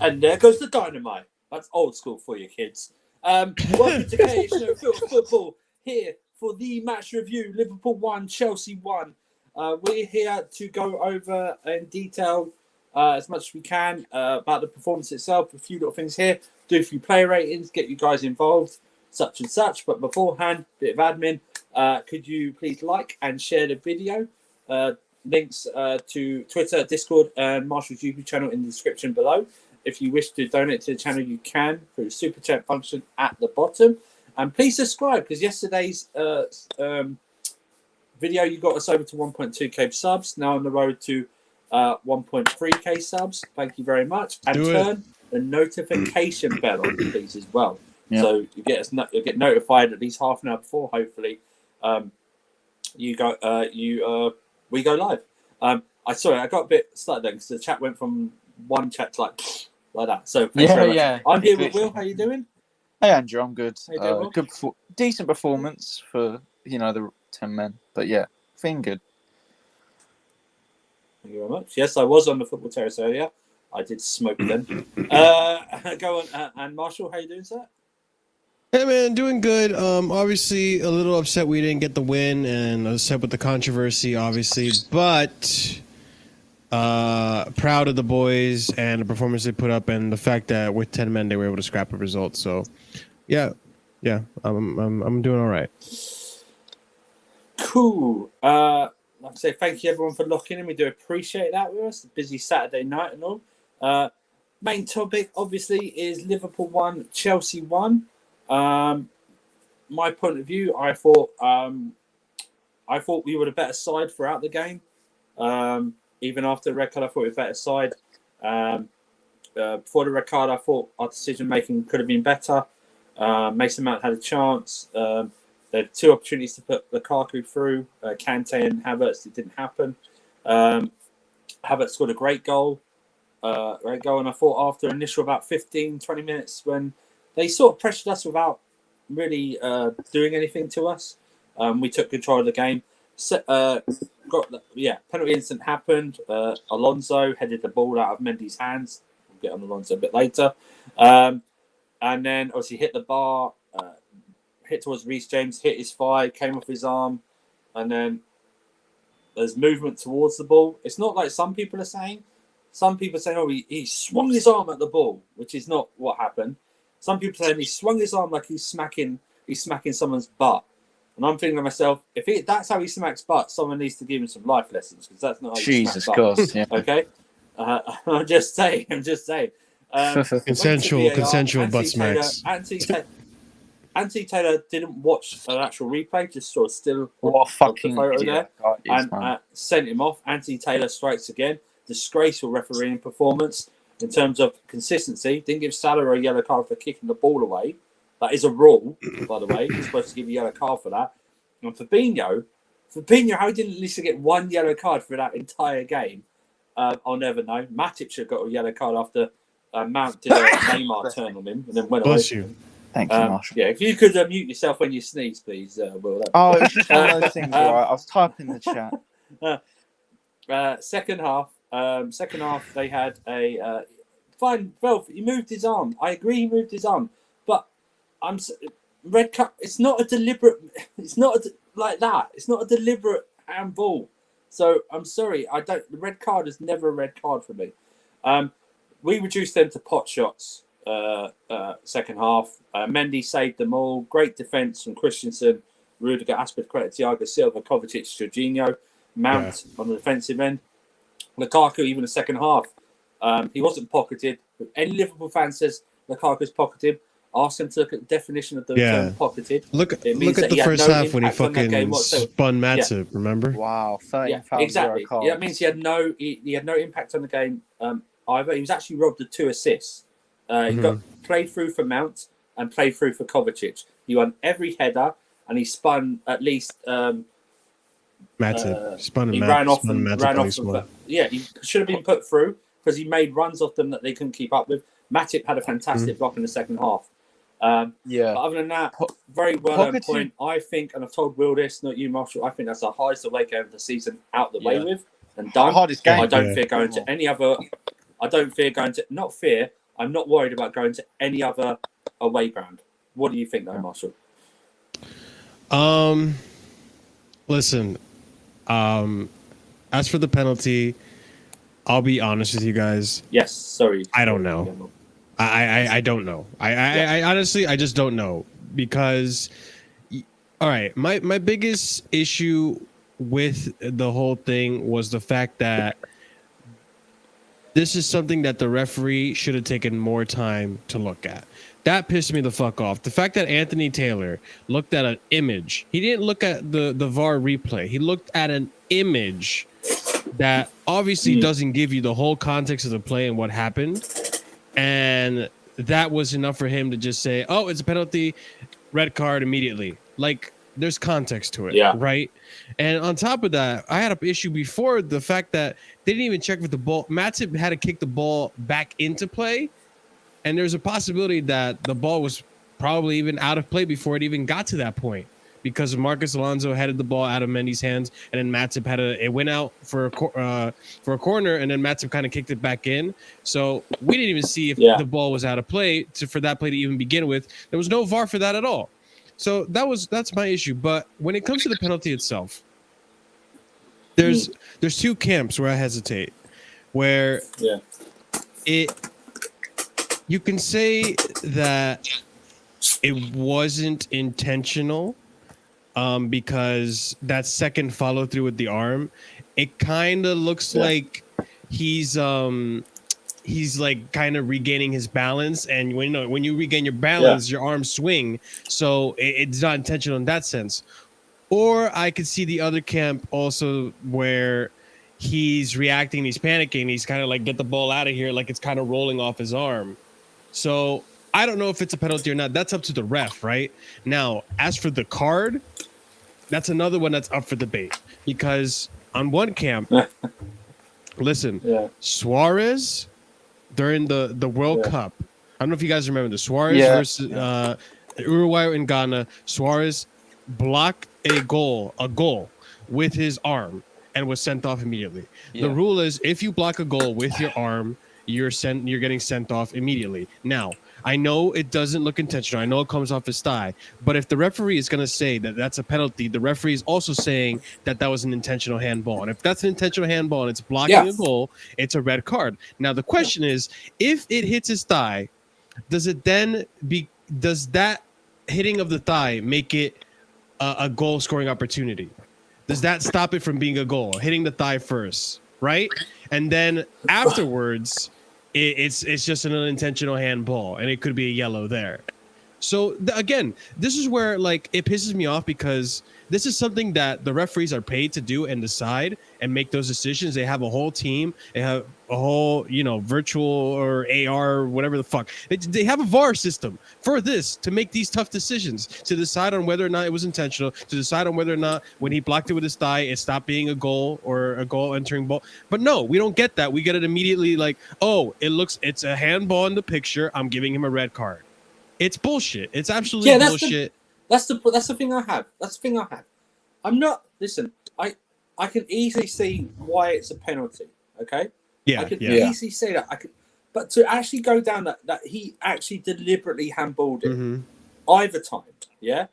And there goes the dynamite. That's old school for you kids. Welcome to KH No FilterFootball, here for the match review. Liverpool 1, Chelsea 1. We're here to go over in detail as much as we can about the performance itself. A few little things here. Do a few player ratings, get you guys involved, such and such. But beforehand, bit of admin. Could you please like and share the video? Links to Twitter, Discord, and Marshall's YouTube channel in the description below. If you wish to donate to the channel, you can through the super chat function at the bottom. And please subscribe, because yesterday's video, you got us over to 1.2k subs. Now on the road to 1.3k subs. Thank you very much. And turn the notification bell on, please, as well. Yep. So you get notified at least half an hour before. Hopefully, we go live. I got a bit started there because the chat went from one chat to like that. So yeah. I'm here with Will. How you doing? Hey Andrew, I'm good. Will? Good, decent performance for the 10 men. But yeah, feeling good. Thank you very much. Yes, I was on the football terrace earlier. I did smoke then. Go on, and Marshall, how you doing, sir? Hey man, doing good. Obviously a little upset we didn't get the win, and upset with the controversy, obviously, but proud of the boys and the performance they put up, and the fact that with 10 men they were able to scrap a result. So, yeah, I'm doing all right. Cool. Like I say, thank you everyone for locking in. We do appreciate that with us. A busy Saturday night and all. Main topic obviously is Liverpool 1, Chelsea 1. My point of view, I thought we were the better side throughout the game. Even after the red card, I thought we were the better side. Before the red card, I thought our decision making could have been better. Mason Mount had a chance. They had two opportunities to put Lukaku through, Kante and Havertz. It didn't happen. Havertz scored a great goal. And I thought after initial about 15-20 minutes, when they sort of pressured us without really doing anything to us, we took control of the game. Penalty incident happened. Alonso headed the ball out of Mendy's hands. We'll get on Alonso a bit later. And then obviously hit the bar, hit towards Reece James, hit his thigh, came off his arm, and then there's movement towards the ball. It's not like some people are saying. Some people are saying, oh, he swung his arm at the ball, which is not what happened. Some people saying he swung his arm like he's smacking someone's butt. And I'm thinking to myself, if that's how he smacks butt, someone needs to give him some life lessons, because that's not how you Jesus smack Christ, yeah. Okay? I'm just saying. Consensual butt smacks. Anthony Taylor didn't watch an actual replay, just sort of still what a fucking photo idiot there, and sent him off. Anthony Taylor strikes again. Disgraceful refereeing performance in terms of consistency. Didn't give Salah a yellow card for kicking the ball away. That is a rule, by the way. You're supposed to give a yellow card for that. And Fabinho, how he didn't at least get one yellow card for that entire game, I'll never know. Matip should have got a yellow card after Mount did a Neymar turn on him and then went away. Bless you. Thank you, Marshall. Yeah, if you could mute yourself when you sneeze, please, Will. It was just one of those things, right? I was typing in the chat. Second half, they had a fine. Well, he moved his arm. I agree, he moved his arm, but red card. It's not a deliberate. It's not like that. It's not a deliberate handball. So I'm sorry. The red card is never a red card for me. We reduced them to pot shots. Second half, Mendy saved them all. Great defense from Christensen, Rudiger, Azpilicueta, Thiago Silva, Kovacic, Jorginho, Mount on the defensive end. Lukaku, even the second half, he wasn't pocketed. If any Liverpool fan says Lukaku's pocketed, ask him to look at the definition of the term pocketed. Look at the first half when he fucking spun Matip. Remember? Wow, 30 exactly. That means he had no impact on the game either. He was actually robbed of 2 assists. He got played through for Mount and played through for Kovacic. He won every header, and he spun at least. Matip spun he him. Ran off. He should have been put through because he made runs off them that they couldn't keep up with. Matip had a fantastic block in the second half. But other than that, very well on point. I think, and I've told Will this, not you, Marshall. I think that's the highest away game of the season out the way with and done. Hardest game. I don't fear going to any other. I don't fear going to. Not fear. I'm not worried about going to any other away ground. What do you think, though, Marshall? Listen, as for the penalty, I'll be honest with you guys. Yes, sorry. I don't know. I don't know. I honestly, I just don't know because, all right, my biggest issue with the whole thing was the fact that this is something that the referee should have taken more time to look at. That pissed me the fuck off. The fact that Anthony Taylor looked at an image. He didn't look at the VAR replay. He looked at an image that obviously doesn't give you the whole context of the play and what happened. And that was enough for him to just say, oh, it's a penalty, red card immediately. Like, there's context to it, right? And on top of that, I had an issue before the fact that they didn't even check with the ball. Matip had to kick the ball back into play. And there's a possibility that the ball was probably even out of play before it even got to that point because Marcus Alonso headed the ball out of Mendy's hands, and then Matip it went out for a corner, and then Matip kind of kicked it back in. So we didn't even see if the ball was out of play for that play to even begin with. There was no VAR for that at all. So that's my issue. But when it comes to the penalty itself, there's two camps where I hesitate, where you can say that it wasn't intentional because that second follow through with the arm, it kind of looks like he's like kind of regaining his balance, and when you regain your balance, your arms swing, so it's not intentional in that sense. Or I could see the other camp also where he's reacting, he's panicking, he's kind of like, get the ball out of here, like it's kind of rolling off his arm. So I don't know if it's a penalty or not. That's up to the ref, right? Now, as for the card, that's another one that's up for debate. Because on one camp, listen, Suarez during the World Cup, I don't know if you guys remember the Suarez versus Uruguay and Ghana. Suarez blocked a goal with his arm and was sent off immediately. The rule is if you block a goal with your arm, you're getting sent off immediately. Now, I know it doesn't look intentional. I know it comes off his thigh. But if the referee is going to say that that's a penalty, the referee is also saying that that was an intentional handball. And if that's an intentional handball and it's blocking a goal, it's a red card. Now, the question is, if it hits his thigh, does that hitting of the thigh make it a goal scoring opportunity? Does that stop it from being a goal? Hitting the thigh first, right? And then afterwards, it's just an unintentional handball, and it could be a yellow there. So again, this is where like it pisses me off because this is something that the referees are paid to do and decide and make those decisions. They have a whole team. They have a whole, virtual or AR or whatever the fuck. They have a VAR system for this to make these tough decisions, to decide on whether or not it was intentional, to decide on whether or not when he blocked it with his thigh, it stopped being a goal or a goal entering ball. But no, we don't get that. We get it immediately like, oh, it's a handball in the picture. I'm giving him a red card. It's bullshit. It's absolutely bullshit. That's the thing I have. That's the thing I have. I'm not. Listen, I can easily see why it's a penalty. Okay. Yeah. I can easily see that. But to actually go down that he actually deliberately handballed it either time. Yeah.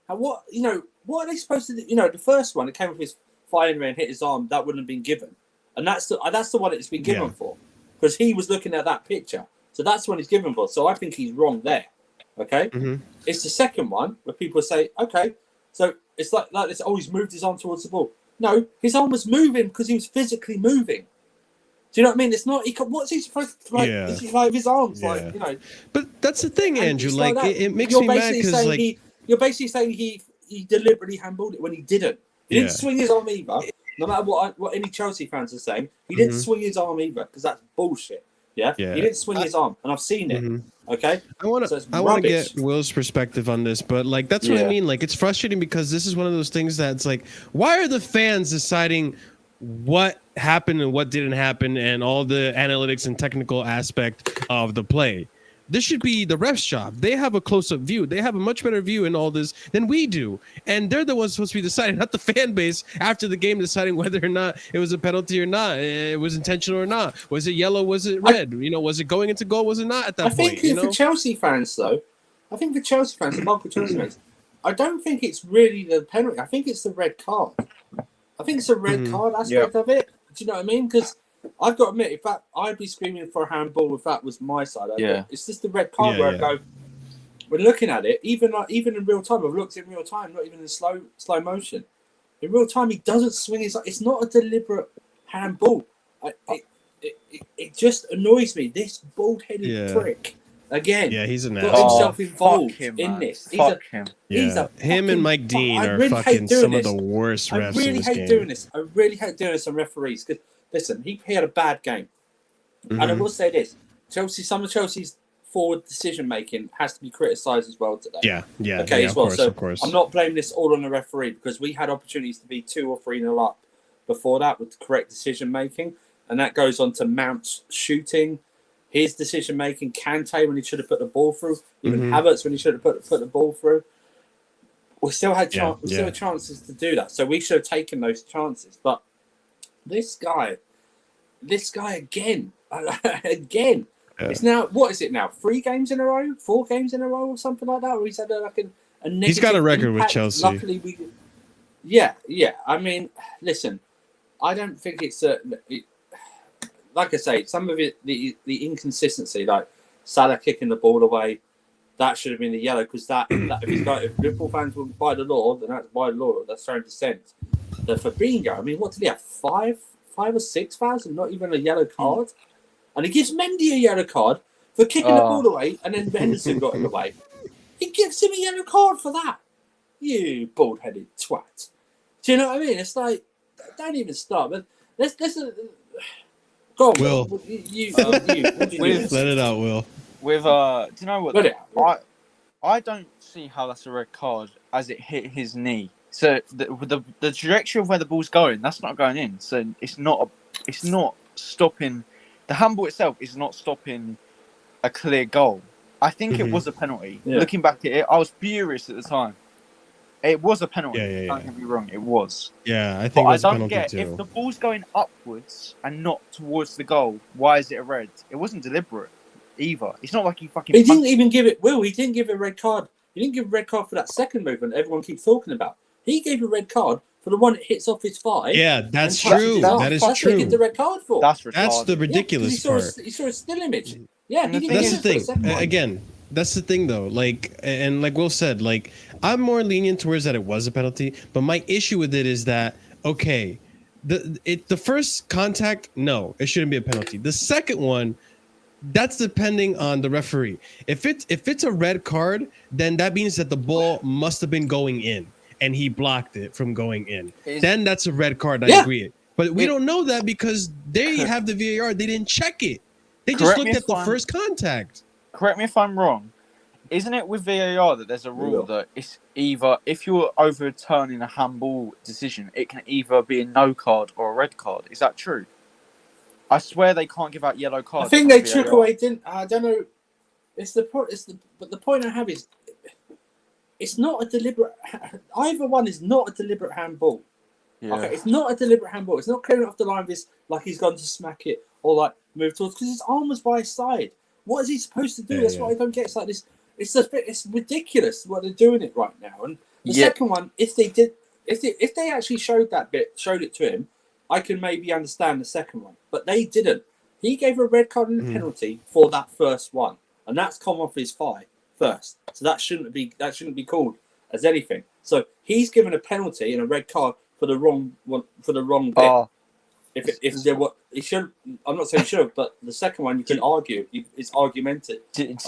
And what are they supposed to do? The first one, it came with his flying and hit his arm. That wouldn't have been given, and that's the one it's been given for because he was looking at that picture. So that's what he's given for. So I think he's wrong there. Okay, it's the second one where people say, okay, so it's like this. Oh, he's moved his arm towards the ball. No, his arm was moving because he was physically moving. Do you know what I mean? It's not. What's he supposed to like? Is he like his arms like But that's the thing, Andrew. Like it makes me mad because like you're basically saying he deliberately handballed it when he didn't. He didn't swing his arm either. No matter what any Chelsea fans are saying, he didn't swing his arm either because that's bullshit. Yeah, he didn't swing his arm, and I've seen it. Okay, I want to get Will's perspective on this, but like that's what I mean. Like it's frustrating because this is one of those things that's like, why are the fans deciding what happened and what didn't happen, and all the analytics and technical aspect of the play? This should be the ref's job. They have a close-up view. They have a much better view in all this than we do. And they're the ones supposed to be deciding, not the fan base after the game deciding whether or not it was a penalty or not. It was intentional or not. Was it yellow? Was it red? Was it going into goal? Was it not at that point? I think for Chelsea fans, though, the multiple Chelsea fans, I don't think it's really the penalty. I think it's the red card. I think it's the red card aspect of it. Do you know what I mean? Because I've got to admit, if that, I'd be screaming for a handball if that was my side. It's just the red card where I go, we're looking at it, even in real time. I've looked in real time, not even in slow motion. In real time, he doesn't swing his. It's not a deliberate handball. It just annoys me. This bald-headed prick again. Yeah, he's an got himself involved in this. Him and Mike Dean are fucking some of the worst refs. I really hate doing this. I really hate doing this on referees because listen, he had a bad game, and I will say this: some of Chelsea's forward decision making has to be criticised as well today. Of course. I'm not blaming this all on the referee because we had opportunities to be 2 or 3-0 up before that with the correct decision making, and that goes on to Mount's shooting, his decision making, Kante when he should have put the ball through, even Havertz when he should have put the ball through. We still had chances to do that, so we should have taken those chances. But this guy again. It's now, what is it now? 3 games in a row, 4 games in a row, or something like that. Or he's had a negative. He's got a record impact. with Chelsea. Luckily, I mean, listen, I don't think it's like I say, some of it, the inconsistency, like Salah kicking the ball away, that should have been the yellow because if Liverpool fans will by the law, then that's by the law. That's their own dissent. The Fabinho, I mean, what did he have? 5 or 6 fouls and not even a yellow card. And he gives Mendy a yellow card for kicking the ball away, and then Henderson got in the way. He gives him a yellow card for that. You bald-headed twat. Do you know what I mean? It's like, don't even start. But let's go on, Will. What do you Let it out, Will. With do you know what? Let it out. I don't see how that's a red card as it hit his knee. So the trajectory of where the ball's going, that's not going in. So it's not stopping. The handball itself is not stopping a clear goal. I think it was a penalty. Yeah. Looking back at it, I was furious at the time. It was a penalty. Don't get me wrong, it was. Yeah, I think it was a penalty too. If the ball's going upwards and not towards the goal, why is it a red? It wasn't deliberate either. It's not like he fucking. He didn't even give it. He didn't give a red card. He didn't give a red card for that second movement everyone keeps talking about. He gave a red card for the one that hits off his thigh. Yeah, that's true. That is that's true. That's what he gets the red card for. That's the ridiculous part. He saw a still image. Yeah, that's the thing. Again, that's the thing though. Like, and like Will said, like I'm more lenient towards that it was a penalty, but my issue with it is that okay, the first contact, no, it shouldn't be a penalty. The second one, that's depending on the referee. If it's a red card, then that means that the ball must have been going in. And he blocked it from going in. Then that's a red card. I agree. But we don't know that because they have the VAR. They didn't check it. They just looked at the first contact. Correct me if I'm wrong. Isn't it with VAR that there's a rule that it's either if you're overturning a handball decision, it can either be a no card or a red card? Is that true? I swear they can't give out yellow cards. I think they took away. I don't know. But the point I have is. It's not a deliberate. Either one is not a deliberate handball. Yeah. Okay, it's not a deliberate handball. It's not clearing off the line of this like he's gone to smack it or like move towards because his arm was by his side. What is he supposed to do? That's what I don't get. It's like this. It's ridiculous what they're doing it right now. And the second one, if they actually showed it to him, I can maybe understand the second one. But they didn't. He gave a red card and a penalty for that first one, and that's come off his thigh. First, so that shouldn't be called as anything. So he's given a penalty and a red card for the wrong one for the wrong bit. If there were, he should. I'm not saying he should, but the second one you can argue it's argumented.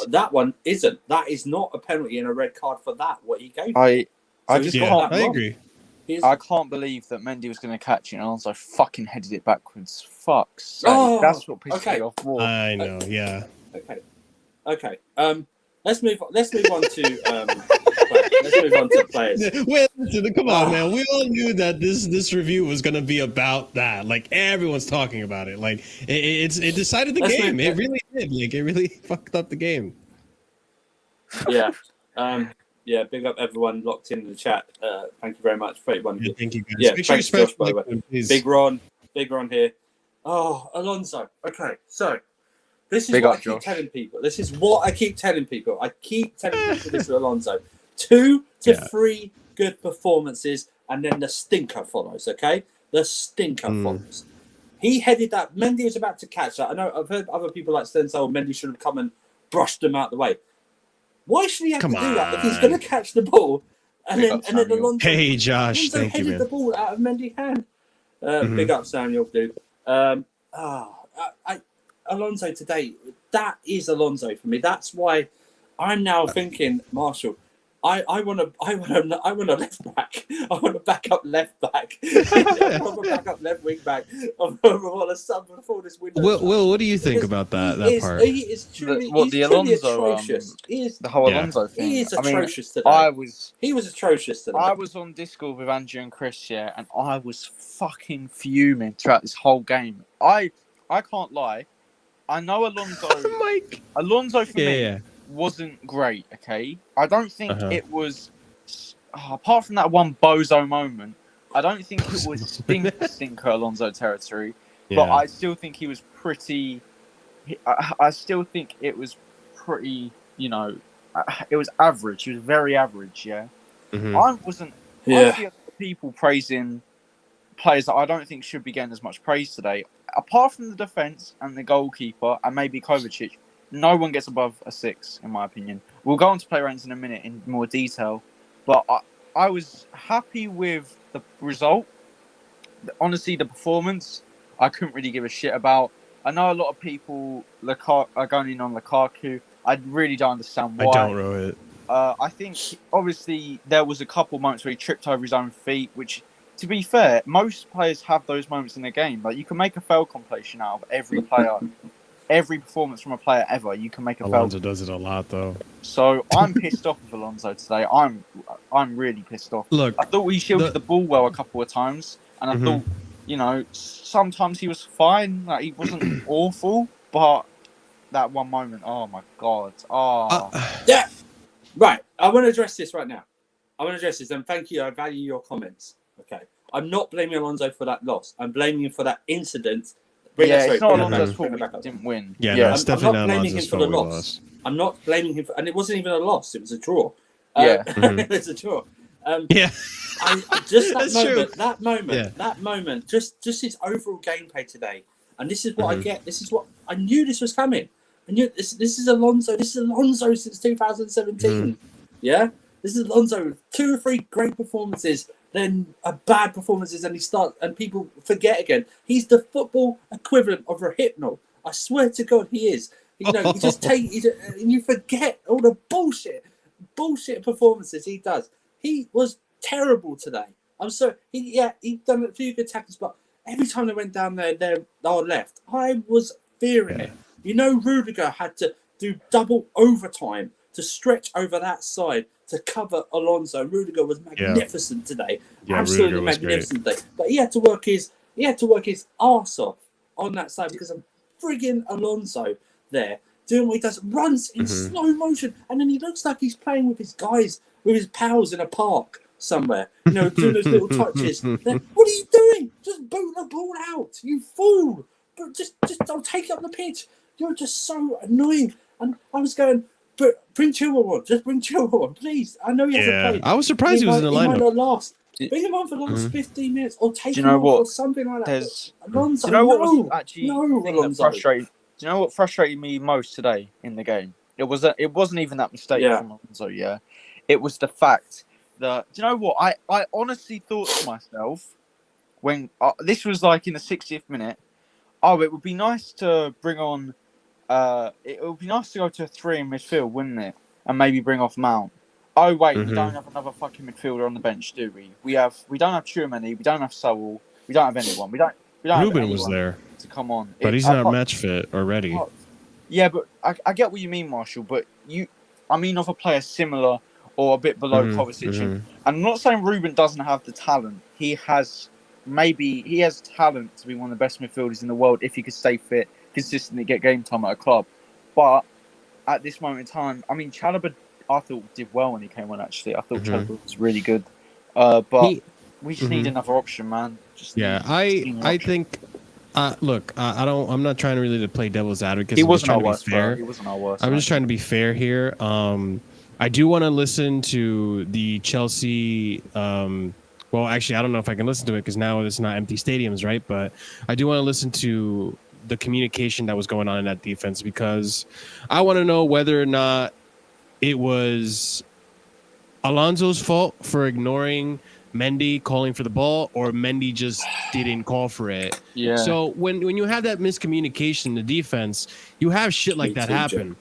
That one isn't. That is not a penalty and a red card for that. What he gave. I agree. I can't believe that Mendy was going to catch it and Alonso fucking headed it backwards. Fuck's sake. That's what pissed me off more. I know. Yeah. Okay. Let's move on to let's move on to players. Wait, come on, man. We all knew that this review was gonna be about that. Like everyone's talking about it. Like it decided the game. It really did. Like it really fucked up the game. Yeah. Yeah, big up everyone locked in the chat. Thank you very much. 31. Yeah, thank you guys. Yeah, Make sure you thanks, smash Josh, by the way. the like button, please. Big Ron here. Oh, Alonso. Okay, so this is Big what up, I keep Josh. telling people. This is what I keep telling people. I keep telling people this is Alonso. 2 to Yeah. 3 good performances, and then the stinker follows, okay? The stinker follows. He headed that. Mendy was about to catch that. I know I've heard other people like Stenzel, Mendy should have come and brushed him out the way. Why should he have to do that if he's going to catch the ball? And Big then, up, and then Samuel. Alonso, Hey, Josh. Alonso Thank you, headed man. the ball out of Mendy's hand. Big up, Samuel, dude. Alonso today, that is Alonso for me. That's why I'm now thinking, Marshall, I want a left back. I want a backup left back. I want a backup left wing back. I want a sub before this window. Will, what do you think about that part? He is truly, he's the truly Alonso, atrocious. the whole Alonso thing. He is I mean, atrocious today. He was atrocious today. I was on Discord with Andrew and Chris, yeah, and I was fucking fuming throughout this whole game. I can't lie. I know Alonso for me wasn't great, okay? I don't think it was, apart from that one bozo moment, I don't think it was stinker Alonso territory, but I still think he was pretty, I still think it was pretty, you know, it was average. He was very average, yeah? I see a lot of people praising players that I don't think should be getting as much praise today. Apart from the defence and the goalkeeper and maybe Kovacic, no one gets above a 6, in my opinion. We'll go on to play ratings in a minute in more detail, but I was happy with the result. Honestly, the performance, I couldn't really give a shit about. I know a lot of people are going in on Lukaku. I really don't understand why. I don't know it. I think, obviously, there was a couple moments where he tripped over his own feet, which, to be fair, most players have those moments in the game. Like, you can make a fail compilation out of every player, every performance from a player ever. You can make a Alonso fail. does it a lot, though. So I'm pissed off with Alonso today. I'm really pissed off. Look, I thought he shielded the ball well a couple of times, and I thought, you know, sometimes he was fine. Like, he wasn't awful, but that one moment, oh my god, yeah. Right, I want to address this right now. And thank you. I value your comments. Okay, I'm not blaming Alonso for that loss. I'm blaming him for that incident. It's not Alonso's fault we didn't win. Yeah, it's definitely I'm not not blaming him Alonso's for the fault we loss. lost. I'm not blaming him for, and it wasn't even a loss. It was a draw. It was a draw. I just that moment, just his overall gameplay today, and this is what I get. This is what I knew. This was coming. I knew this is Alonso. This is Alonso since 2017. Yeah, this is Alonso. 2 or 3 great performances, then bad performances, and people forget again. He's the football equivalent of a hypno. I swear to God, he is. You know, you just take and you forget all the bullshit performances he does. He was terrible today. I'm sorry. He done a few good tackles, but every time they went down there on left, I was fearing it. You know, Rudiger had to do double overtime to stretch over that side to cover Alonso. Rudiger was magnificent today. Absolutely magnificent today. But he had to work his arse off on that side because of frigging Alonso there doing what he does, runs in slow motion, and then he looks like he's playing with his guys, with his pals in a park somewhere, you know, doing those little touches. Then, what are you doing? Just boot the ball out, you fool! But just don't take up the pitch. You're just so annoying. And I was going, but bring Chilwell on. Just bring Chilwell on, please. I know he hasn't played. I was surprised he was in the lineup. He might not last. Bring him on for the last 15 minutes, or take him on for something like that. Alonso, do you know what was actually Alonso. frustrating? Do you know what frustrated me most today in the game? It wasn't even that mistake from Alonso. Yeah, it was the fact that, do you know what? I honestly thought to myself when this was like in the 60th minute. Oh, it would be nice to bring on. It would be nice to go to a 3 in midfield, wouldn't it? And maybe bring off Mount. Oh wait, we don't have another fucking midfielder on the bench, do we? We don't have Tchouaméni, we don't have Sowell, we don't have anyone. We don't Ruben was there to come on, but he's not match fit already. Yeah, but I get what you mean, Marshall. But I mean of a player similar or a bit below Kovacic. And I'm not saying Ruben doesn't have the talent. He has talent to be one of the best midfielders in the world if he could stay fit, consistently get game time at a club. But at this moment in time, I mean, Chalobah I thought did well when he came on. Actually, I thought Mhm. Chalobah was really good. But He- we just need Mhm. another option, man. Just Yeah, need I senior I option. think. Look, I don't. I'm not trying really to play devil's advocate. He I'm just wasn't trying our to be worst, bro. fair. He wasn't our worst. I'm just trying to actually. be fair here. I do want to listen to the Chelsea. Well, actually, I don't know if I can listen to it because now it's not empty stadiums, right? But I do want to listen to the communication that was going on in that defense because I want to know whether or not it was Alonso's fault for ignoring Mendy calling for the ball, or Mendy just didn't call for it. Yeah. So when you have that miscommunication in the defense, you have shit like Me that too, happen.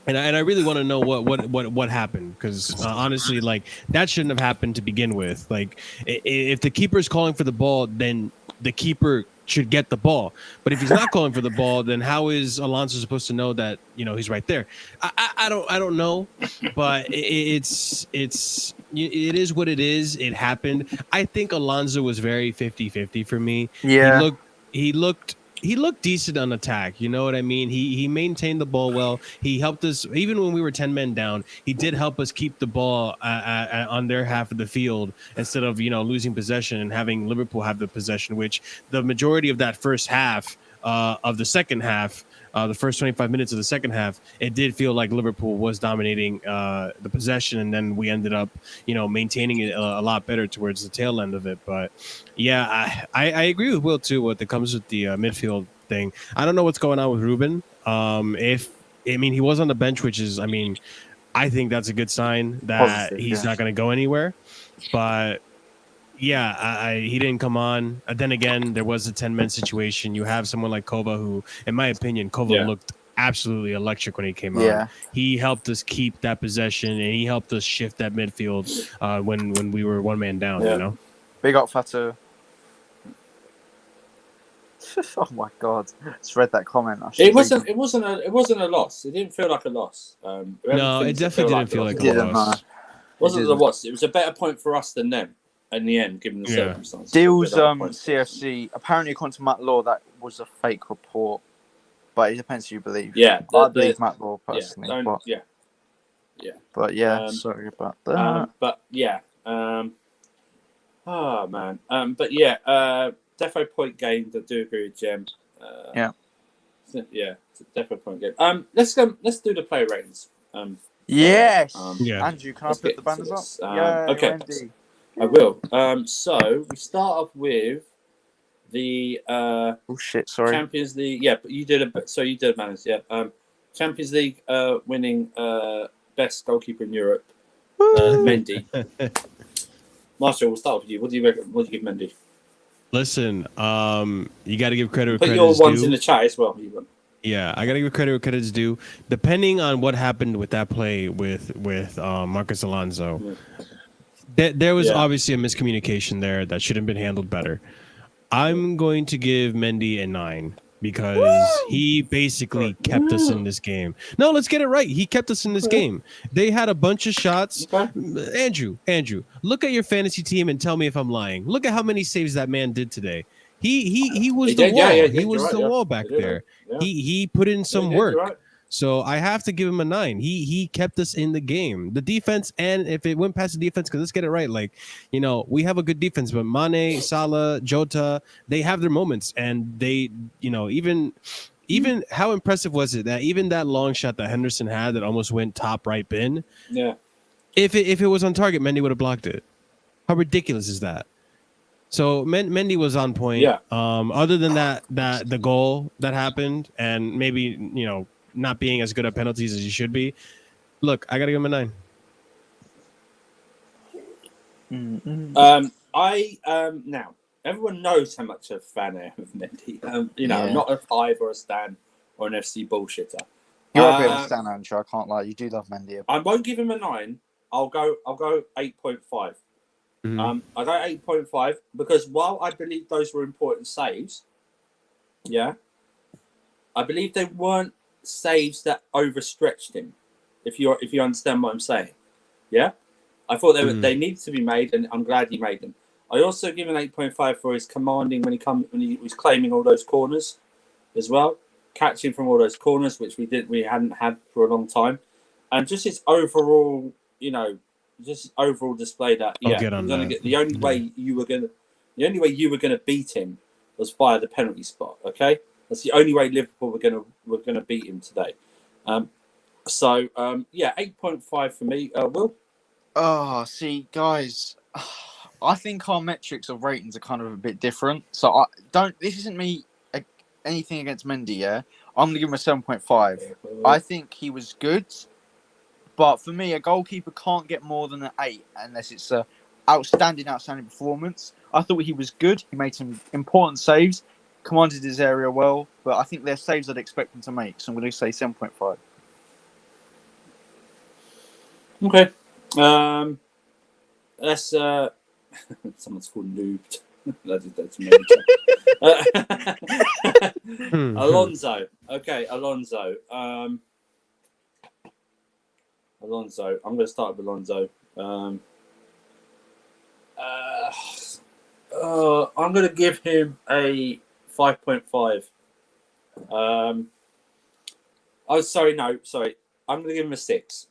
And I really want to know what happened because honestly, like that shouldn't have happened to begin with. Like if the keeper is calling for the ball, then the keeper should get the ball. But if he's not calling for the ball, then how is Alonso supposed to know that he's right there? I don't know, but it is what it is. It happened. I think Alonso was very 50-50 for me. Yeah. He looked decent on attack. You know what I mean? He maintained the ball well. He helped us even when we were 10 men down. He did help us keep the ball on their half of the field instead of losing possession and having Liverpool have the possession, which the majority of that first half of the second half. The first 25 minutes of the second half, it did feel like Liverpool was dominating the possession, and then we ended up, maintaining it a lot better towards the tail end of it. But yeah, I agree with Will too. What comes with the midfield thing, I don't know what's going on with Ruben. He was on the bench, which is, I think that's a good sign that Positive, he's yeah. not going to go anywhere. But yeah, he didn't come on. Then again, there was a 10-man situation. You have someone like Kova who, in my opinion, looked absolutely electric when he came Yeah. on. He helped us keep that possession, and he helped us shift that midfield when we were one man down, Yeah. Big up, Fatu. Oh my god! Just read that comment. It wasn't a loss. It didn't feel like a loss. No, it definitely didn't feel like a loss. It wasn't a loss. It was a better point for us than them in the end, given the circumstances. Deals CFC. Apparently, according to Matt Law, that was a fake report, but it depends who you believe. Yeah, I believe Matt Law personally. But yeah, sorry about that. Defo point game. I do agree with Jem. It's a defo point game. Let's do the player ratings. Yes. Yeah. Andrew, can I put the banners up? Okay. Wendy. I will. So we start off with the Sorry. Champions League. Yeah, but you did a banners. Yeah. Champions League winning best goalkeeper in Europe, Mendy. Marshall, we'll start with you. What do you reckon? What do you give Mendy? Listen, you got to give credit where Put credit your is ones due. in the chat as well. Yeah, I got to give credit where credit is due. Depending on what happened with that play with Marcus Alonso, there was obviously a miscommunication there that should have been handled better. I'm going to give Mendy a 9 because he basically kept us in this game. No, let's get it right. He kept us in this game. They had a bunch of shots. Okay. Andrew, look at your fantasy team and tell me if I'm lying. Look at how many saves that man did today. He was the wall. He was the wall back there. Yeah. He put in some work. Right. So I have to give him a 9. He kept us in the game. The defense, and if it went past the defense, because let's get it right. Like, we have a good defense, but Mane, Salah, Jota, they have their moments, and they, even how impressive was it that even that long shot that Henderson had that almost went top right bin? Yeah. If it was on target, Mendy would have blocked it. How ridiculous is that? So Mendy was on point. Yeah. Other than that the goal that happened, and maybe not being as good at penalties as you should be. Look, I gotta give him a 9. Now everyone knows how much a fan I am of Mendy. I'm not a 5 or a Stan or an FC bullshitter. You're a bit of a Stan, Andrew. I can't lie. You do love Mendy. I won't give him a 9. I'll go 8.5. I go 8.5 because while I believe those were important saves, I believe they weren't saves that overstretched him. If you understand what I'm saying, I thought they needed to be made, and I'm glad he made them. I also give him 8.5 for his commanding when he was claiming all those corners as well, catching from all those corners, which we hadn't had for a long time. and just his overall, just his overall display that I'll get on that. the only way you were gonna beat him was via the penalty spot. Okay, that's the only way Liverpool were gonna beat him today. So 8.5 for me. Will? Oh, see, guys, I think our metrics of ratings are kind of a bit different. So this isn't me anything against Mendy, yeah? I'm going to give him a 7.5. I think he was good, but for me, a goalkeeper can't get more than an 8 unless it's a outstanding performance. I thought he was good. He made some important saves, commanded his area well, but I think they're saves I'd expect him to make, so I'm going to say 7.5. Okay. That's someone's called noobed. that's me. Alonso. Okay, Alonso. Alonso. I'm going to start with Alonso. I'm going to give him a 5.5. Sorry. I'm going to give him a 6.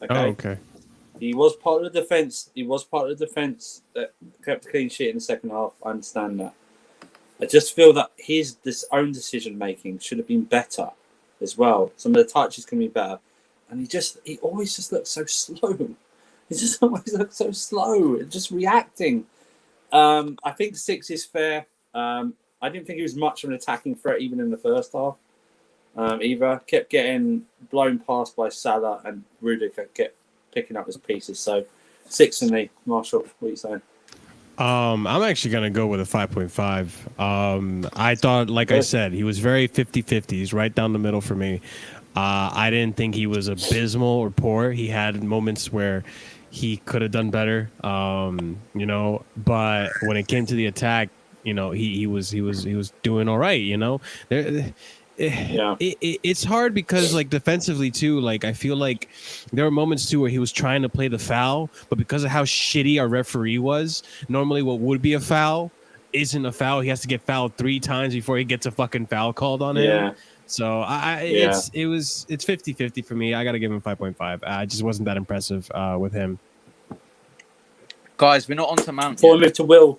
Okay. Oh, okay. He was part of the defense. That kept a clean sheet in the second half. I understand that. I just feel that his own decision making should have been better as well. Some of the touches can be better, and he always just looks so slow. He just always looks so slow, just reacting. I think 6 is fair. I didn't think he was much of an attacking threat even in the first half. Either kept getting blown past by Salah, and Rudiger kept picking up his pieces. So 6 for me. Marshall, what are you saying? I'm actually going to go with a 5.5. I thought, like I said, he was very 50-50. He's right down the middle for me. I didn't think he was abysmal or poor. He had moments where he could have done better, but when it came to the attack, he was doing all right, It's hard because defensively too, I feel like there were moments too where he was trying to play the foul, but because of how shitty our referee was, normally what would be a foul isn't a foul. He has to get fouled 3 times before he gets a fucking foul called on him. So it's 50-50 for me. I got to give him 5.5. I just wasn't that impressive with him. Guys, we're not on to Mount Before we move to Will.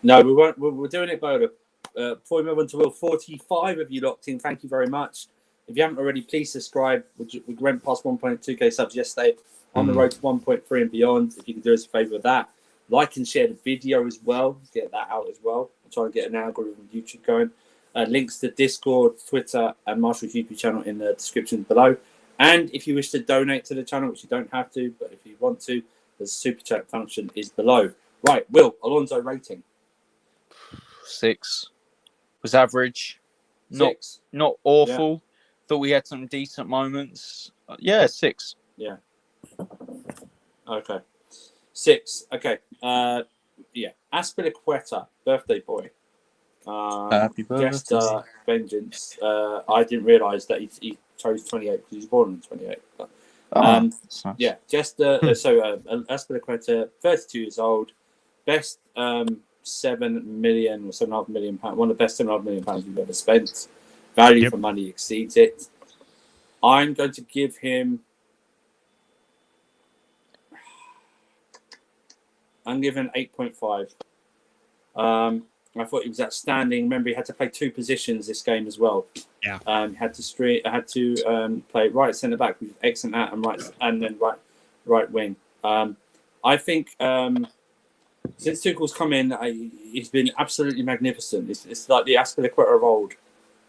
No, we weren't. We're doing it, Boda. Before we move on to Will, 45 of you locked in. Thank you very much. If you haven't already, please subscribe. We went past 1.2k subs yesterday. On the road to 1.3 and beyond. If you can do us a favour with that. Like and share the video as well. Get that out as well. I'm trying to get an algorithm of YouTube going. Links to Discord, Twitter, and Marshall's YouTube channel in the description below. And if you wish to donate to the channel, which you don't have to, but if you want to, the super chat function is below. Right, Will, Alonso rating. 6. Was average. 6. Not awful. Yeah. Thought we had some decent moments. 6. Yeah. Okay. 6. Okay. Azpilicueta, birthday boy. Happy birthday. Just vengeance. I didn't realise that he chose 28 because he was born in 28. But, nice. Yeah, just Azpilicueta, 32 years old, best 7 million or £7.5 million, one of the best £7.5 million we've ever spent. Value for money exceeds it. I'm going to give him. I'm giving 8.5. I thought he was outstanding. Remember, he had to play 2 positions this game as well. Yeah. Had to play right centre back, which was excellent at, and then right wing. I think since Tuchel's come in, he's been absolutely magnificent. It's like the Azpilicueta of old.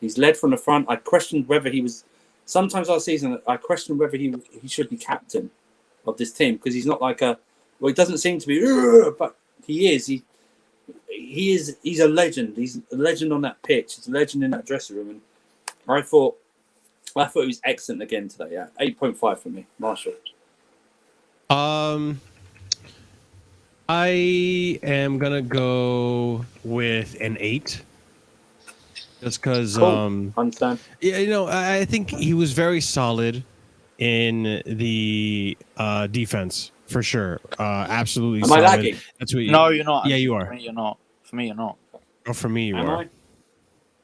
He's led from the front. I questioned whether he was. Sometimes last season, I questioned whether he should be captain of this team because he's not like a. Well, he doesn't seem to be, but he is. He's a legend. He's a legend on that pitch. He's a legend in that dressing room. And I thought he was excellent again today. Yeah, 8.5 for me, Marshall. I am gonna go with an 8. Just because, understand. Yeah, I think he was very solid in the defense for sure. Absolutely. Am solid. I lagging? That's what. No, you're not. Yeah, you are. For me, you're not. For me, you're not. Oh, for me, you Am are. I?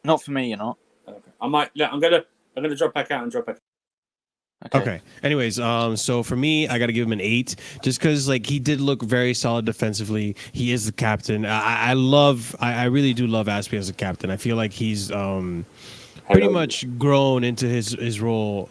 Not for me, you're not. Okay. I might. Yeah, I'm gonna drop back out and drop back. Okay. Anyways, so for me, I got to give him an 8, just because like he did look very solid defensively. He is the captain. I really do love Aspie as a captain. I feel like he's pretty much grown into his role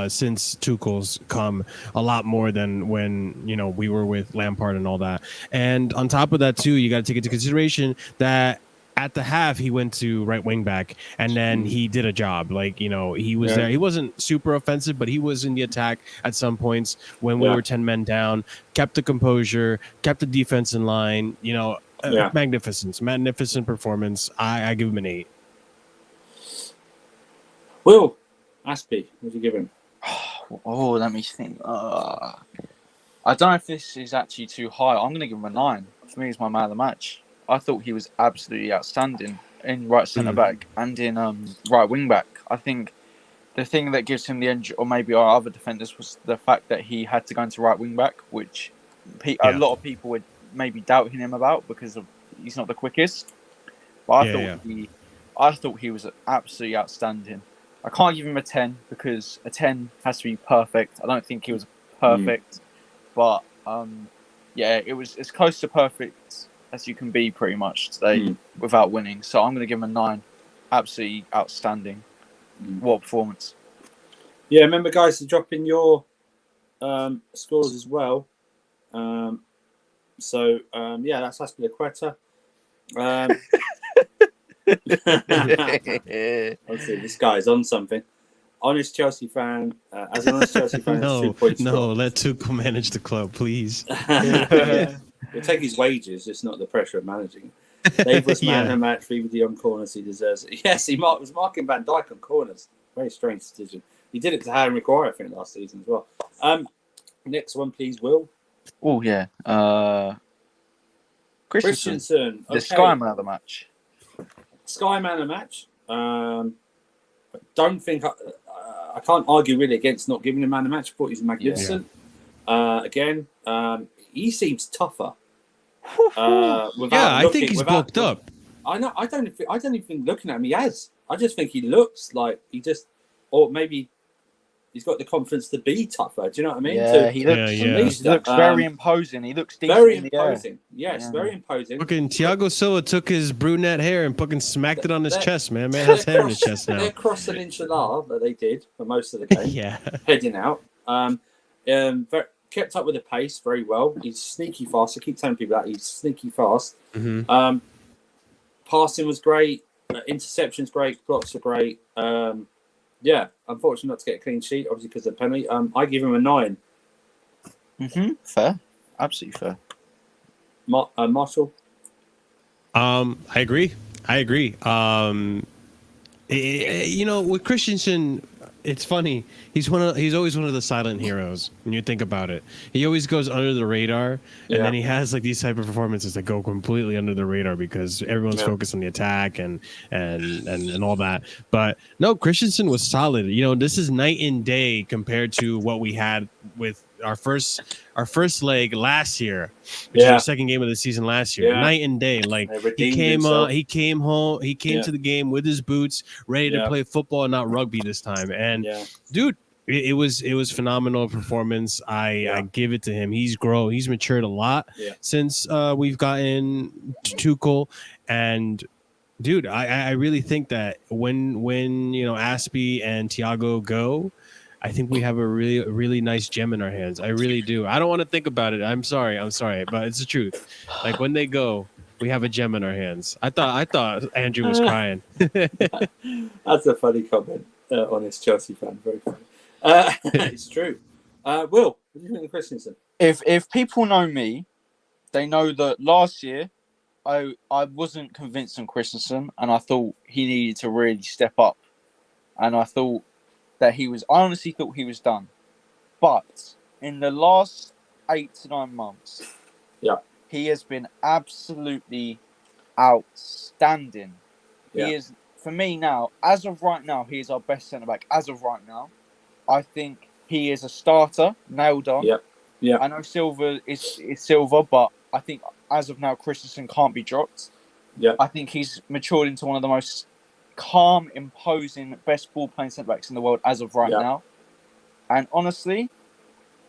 since Tuchel's come a lot more than when we were with Lampard and all that. And on top of that too, you got to take into consideration that at the half he went to right wing back, and then he did a job. Like he was there. He wasn't super offensive, but he was in the attack at some points when we were 10 men down. Kept the composure, kept the defense in line. Magnificent performance. I give him an 8. Will Aspie, what do you give him? Oh, let me think. I don't know if this is actually too high. I'm going to give him a 9. For me, he's my man of the match. I thought he was absolutely outstanding in right centre back and in right wing back. I think the thing that gives him the edge, or maybe our other defenders, was the fact that he had to go into right wing back, which a lot of people would maybe doubting him about because he's not the quickest. But I thought he was absolutely outstanding. I can't give him a 10 because a 10 has to be perfect. I don't think he was perfect, but it was as close to perfect as you can be pretty much today without winning. So I'm going to give him a 9. Absolutely outstanding. What performance. Yeah, remember guys to drop in your scores as well. That's Azpilicueta. Obviously, this guy's on something. Honest Chelsea fan. As an honest Chelsea fan, it's 2 points. No, let Tuchel manage the club, please. We'll take his wages, it's not the pressure of managing. Dave was man of the match, 3 with the on corners, he deserves it. Yes, he was marking Van Dijk on corners. Very strange decision. He did it to Harry Maguire, I think, last season as well. Next one, please, Will. Oh, yeah. Christensen. Okay. The Sky man of the match. Sky man of the match. I don't think I can't argue really against not giving him man of the match. I thought he was magnificent. Again, he seems tougher. I think he's bulked up. I know. I don't even think looking at him he has. I just think he looks like or maybe he's got the confidence to be tougher. Do you know what I mean? Yeah, he looks very imposing. He looks decent. Very imposing. Yes, very imposing. Fucking Thiago Silva took his brunette hair and fucking smacked it on his chest, man. Man has hair in his chest now. They're crossing inshallah that they did for most of the game. Heading out. Kept up with the pace very well. He's sneaky fast. I keep telling people that he's sneaky fast. Passing was great. Interceptions great. Blocks are great. Unfortunately not to get a clean sheet, obviously because of the penalty. I give him a 9. Fair. Absolutely fair. Marshall? I agree. With Christensen, it's funny. He's always one of the silent heroes when you think about it. He always goes under the radar, and then he has like these type of performances that go completely under the radar because everyone's focused on the attack and all that. But no, Christensen was solid. This is night and day compared to what we had with our first leg last year, which is our second game of the season last year. Night and day. Like he came home, he came to the game with his boots, ready to play football and not rugby this time. And dude, it was phenomenal performance. I give it to him. He's matured a lot since we've gotten Tuchel. And dude, I really think that when Aspie and Thiago go, I think we have a really nice gem in our hands. I really do. I don't want to think about it. I'm sorry, but it's the truth. Like when they go, we have a gem in our hands. I thought Andrew was crying. That's a funny comment, honest Chelsea fan. Very funny. It's true. Will, what do you think of Christensen? If people know me, they know that last year I wasn't convinced on Christensen, and I thought he needed to really step up, and I honestly thought he was done. But in the last 8 to 9 months, he has been absolutely outstanding. He is, for me now, as of right now, he is our best centre back. As of right now, I think he is a starter, nailed on. I know Silva is Silva, but I think as of now, Christensen can't be dropped. I think he's matured into one of the most calm, imposing, best ball-playing centre-backs in the world as of right now. And honestly,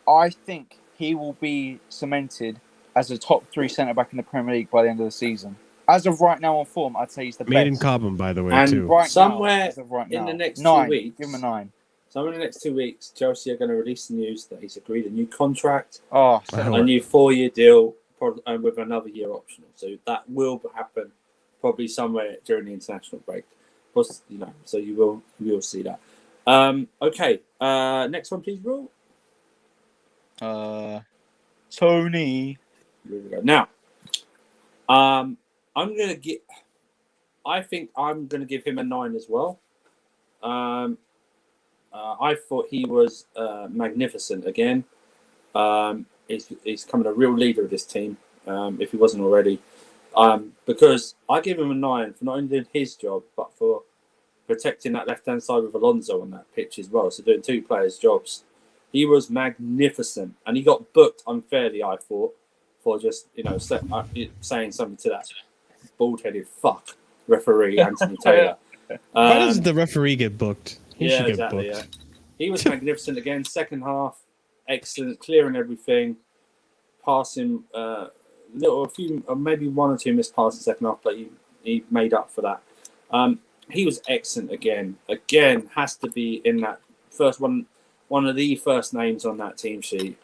I think he will be cemented as a top 3 centre back in the Premier League by the end of the season. As of right now on form, I'd say he's the Made in best. Cobham, by the way, And too. Right somewhere now, as of right in now. the next 9. 2 weeks, Give him a 9. somewhere in the next 2 weeks, Chelsea are going to release the news that he's agreed a new contract, Oh, a new 4-year deal, with another year optional. So that will happen probably somewhere during the international break. Plus, so you will see that. Okay. Next one, please, Will. Tony. Here we go. Now, I think I'm gonna give him a 9 as well. I thought he was magnificent again. He's becoming a real leader of this team, if he wasn't already. Because I give him a 9 for not only doing his job, but for protecting that left-hand side with Alonso on that pitch as well. So doing 2 players' jobs. He was magnificent. And he got booked unfairly, I thought, for just, saying something to that bald-headed fuck referee, Anthony Taylor. Why doesn't the referee get booked? He should get booked. Yeah. He was magnificent again. Second half, excellent, clearing everything, passing maybe 1 or 2 missed passes second half, but he made up for that. He was excellent again. Again, has to be in that first one of the first names on that team sheet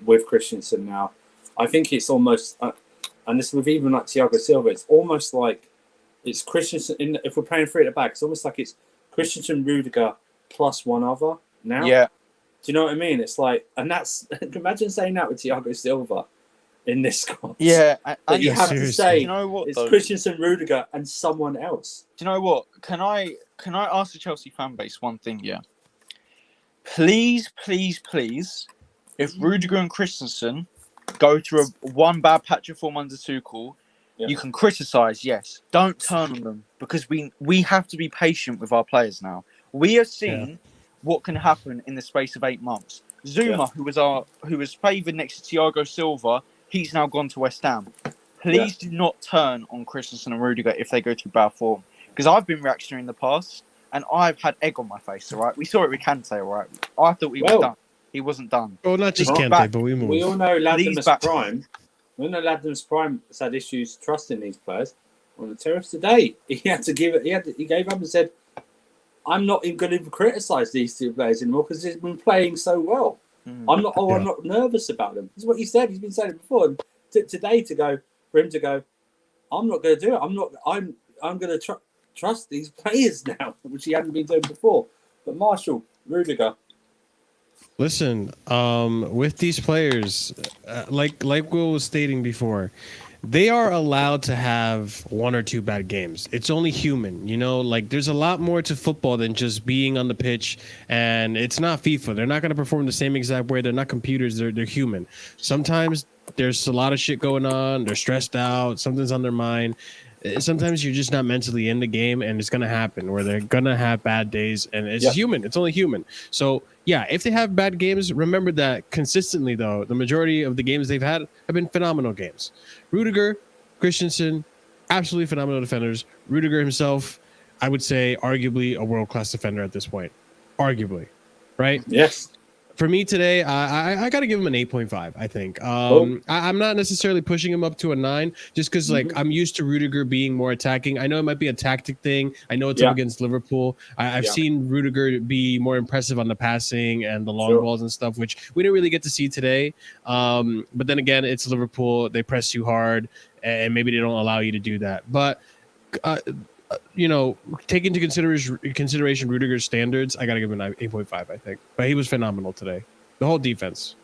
with Christensen now. I think it's almost, and this with even like Thiago Silva, it's almost like it's Christensen. If we're playing 3 at the back, it's almost like it's Christensen, Rudiger plus one other now. Yeah. Do you know what I mean? It's like, and that's, imagine saying that with Thiago Silva in this squad. Yeah. But you have to say, you know what, it's though? Christensen, Rudiger, and someone else. Do you know what? Can I ask the Chelsea fan base one thing? Yeah. Please, please, please, if Rudiger and Christensen go through one bad patch of form under Tuchel, you can criticise, yes. Don't turn on them, because we have to be patient with our players now. We have seen what can happen in the space of 8 months. Zuma, who was favoured next to Thiago Silva, he's now gone to West Ham. Please do not turn on Christensen and Rudiger if they go through bad form, because I've been reactionary in the past and I've had egg on my face. All right, we saw it with Kante. All right, I thought he was done. He wasn't done. Well, not just Kante, but we move. We all know Ladham's Prime. We know Ladham's Prime has had issues trusting these players. On the terrace today, he had to give it. He gave up and said, "I'm not even going to criticise these 2 players anymore because they've been playing so well. I'm not nervous about them." This is what he said. He's been saying it before. And today for him to go, I'm not going to do it. I'm going to trust these players now, which he hadn't been doing before. But Marshall, Rudiger. Listen, with these players, like Will was stating before, they are allowed to have 1 or 2 bad games. It's only human, like there's a lot more to football than just being on the pitch, and it's not FIFA. They're not going to perform the same exact way. They're not computers. They're human. Sometimes there's a lot of shit going on. They're stressed out. Something's on their mind. Sometimes you're just not mentally in the game, and it's going to happen where they're going to have bad days, and it's human. It's only human. So, if they have bad games, remember that consistently, though, the majority of the games they've had have been phenomenal games. Rudiger, Christensen, absolutely phenomenal defenders. Rudiger himself, I would say, arguably a world-class defender at this point. Arguably, right? Yes. For me today, I got to give him an 8.5, I think. I'm not necessarily pushing him up to a 9 just because, I'm used to Rudiger being more attacking. I know it might be a tactic thing. I know it's up against Liverpool. I've seen Rudiger be more impressive on the passing and the long balls and stuff, which we didn't really get to see today. But then again, it's Liverpool. They press you hard, and maybe they don't allow you to do that. But take into consideration Rudiger's standards, I got to give him an 8.5, I think. But he was phenomenal today. The whole defense.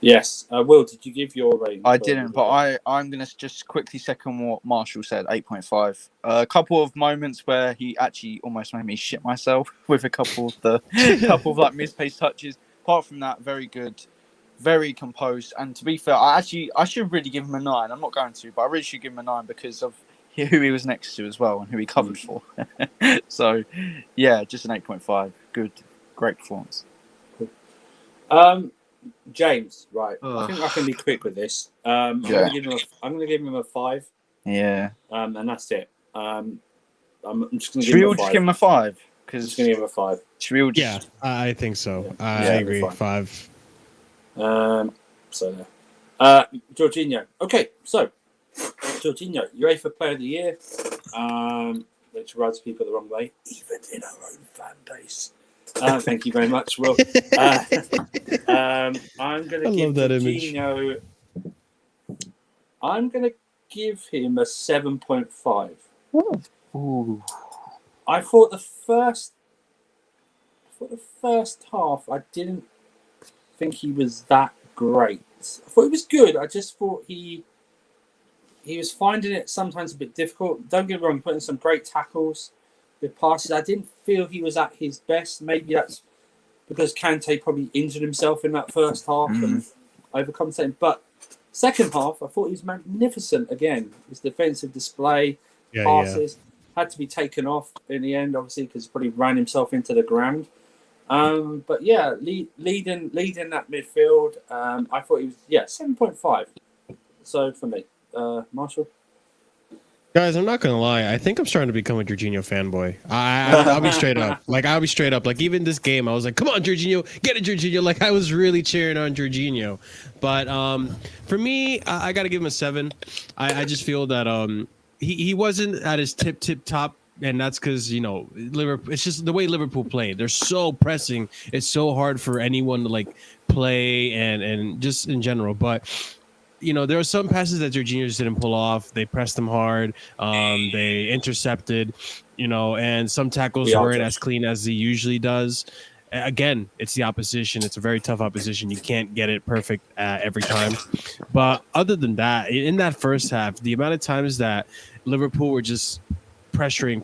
Yes. Will, did you give your rating? I didn't, but I'm going to just quickly second what Marshall said, 8.5. A couple of moments where he actually almost made me shit myself with a couple of misplaced touches. Apart from that, very good. Very composed, and to be fair, I should really give him a 9. I'm not going to, but I really should give him a 9 because of who he was next to as well and who he covered for. So, just an 8.5. Good, great performance. James, right? I think I can be quick with this. I'm going to give him a 5. Yeah. And that's it. I'm just going to give him a 5. Because Just going to give him a 5. should we all Yeah, just... I think so. Yeah. I Yeah, agree. fine. 5. So, Jorginho. Okay, so Jorginho, UEFA Player of the Year, which rubs people the wrong way, even in our own fan base. Thank you very much, Will. I'm going to give love that image. Jorginho. I'm going to give him a 7.5. Ooh. I thought the first half, I didn't think he was that great. I thought he was good. I just thought he was finding it sometimes a bit difficult. Don't get me wrong, putting some great tackles, good passes. I didn't feel he was at his best. Maybe that's because Kante probably injured himself in that first half and overcompensating. But second half, I thought he was magnificent again. His defensive display, passes had to be taken off in the end, obviously, because he probably ran himself into the ground. But yeah, leading that midfield. I thought he was 7.5. So for me, Marshall. Guys, I'm not gonna lie. I think I'm starting to become a Jorginho fanboy. I'll be straight up. I'll be straight up. Like even this game, I was like, "Come on, Jorginho, get it, Jorginho!" Like I was really cheering on Jorginho. But for me, I got to give him a 7. I just feel that he wasn't at his tip top. And that's because, Liverpool. It's just the way Liverpool played. They're so pressing. It's so hard for anyone to play and just in general. But there are some passes that Jorginho just didn't pull off. They pressed him hard. They intercepted. And some tackles weren't as clean as he usually does. Again, it's the opposition. It's a very tough opposition. You can't get it perfect every time. But other than that, in that first half, the amount of times that Liverpool were just pressuring,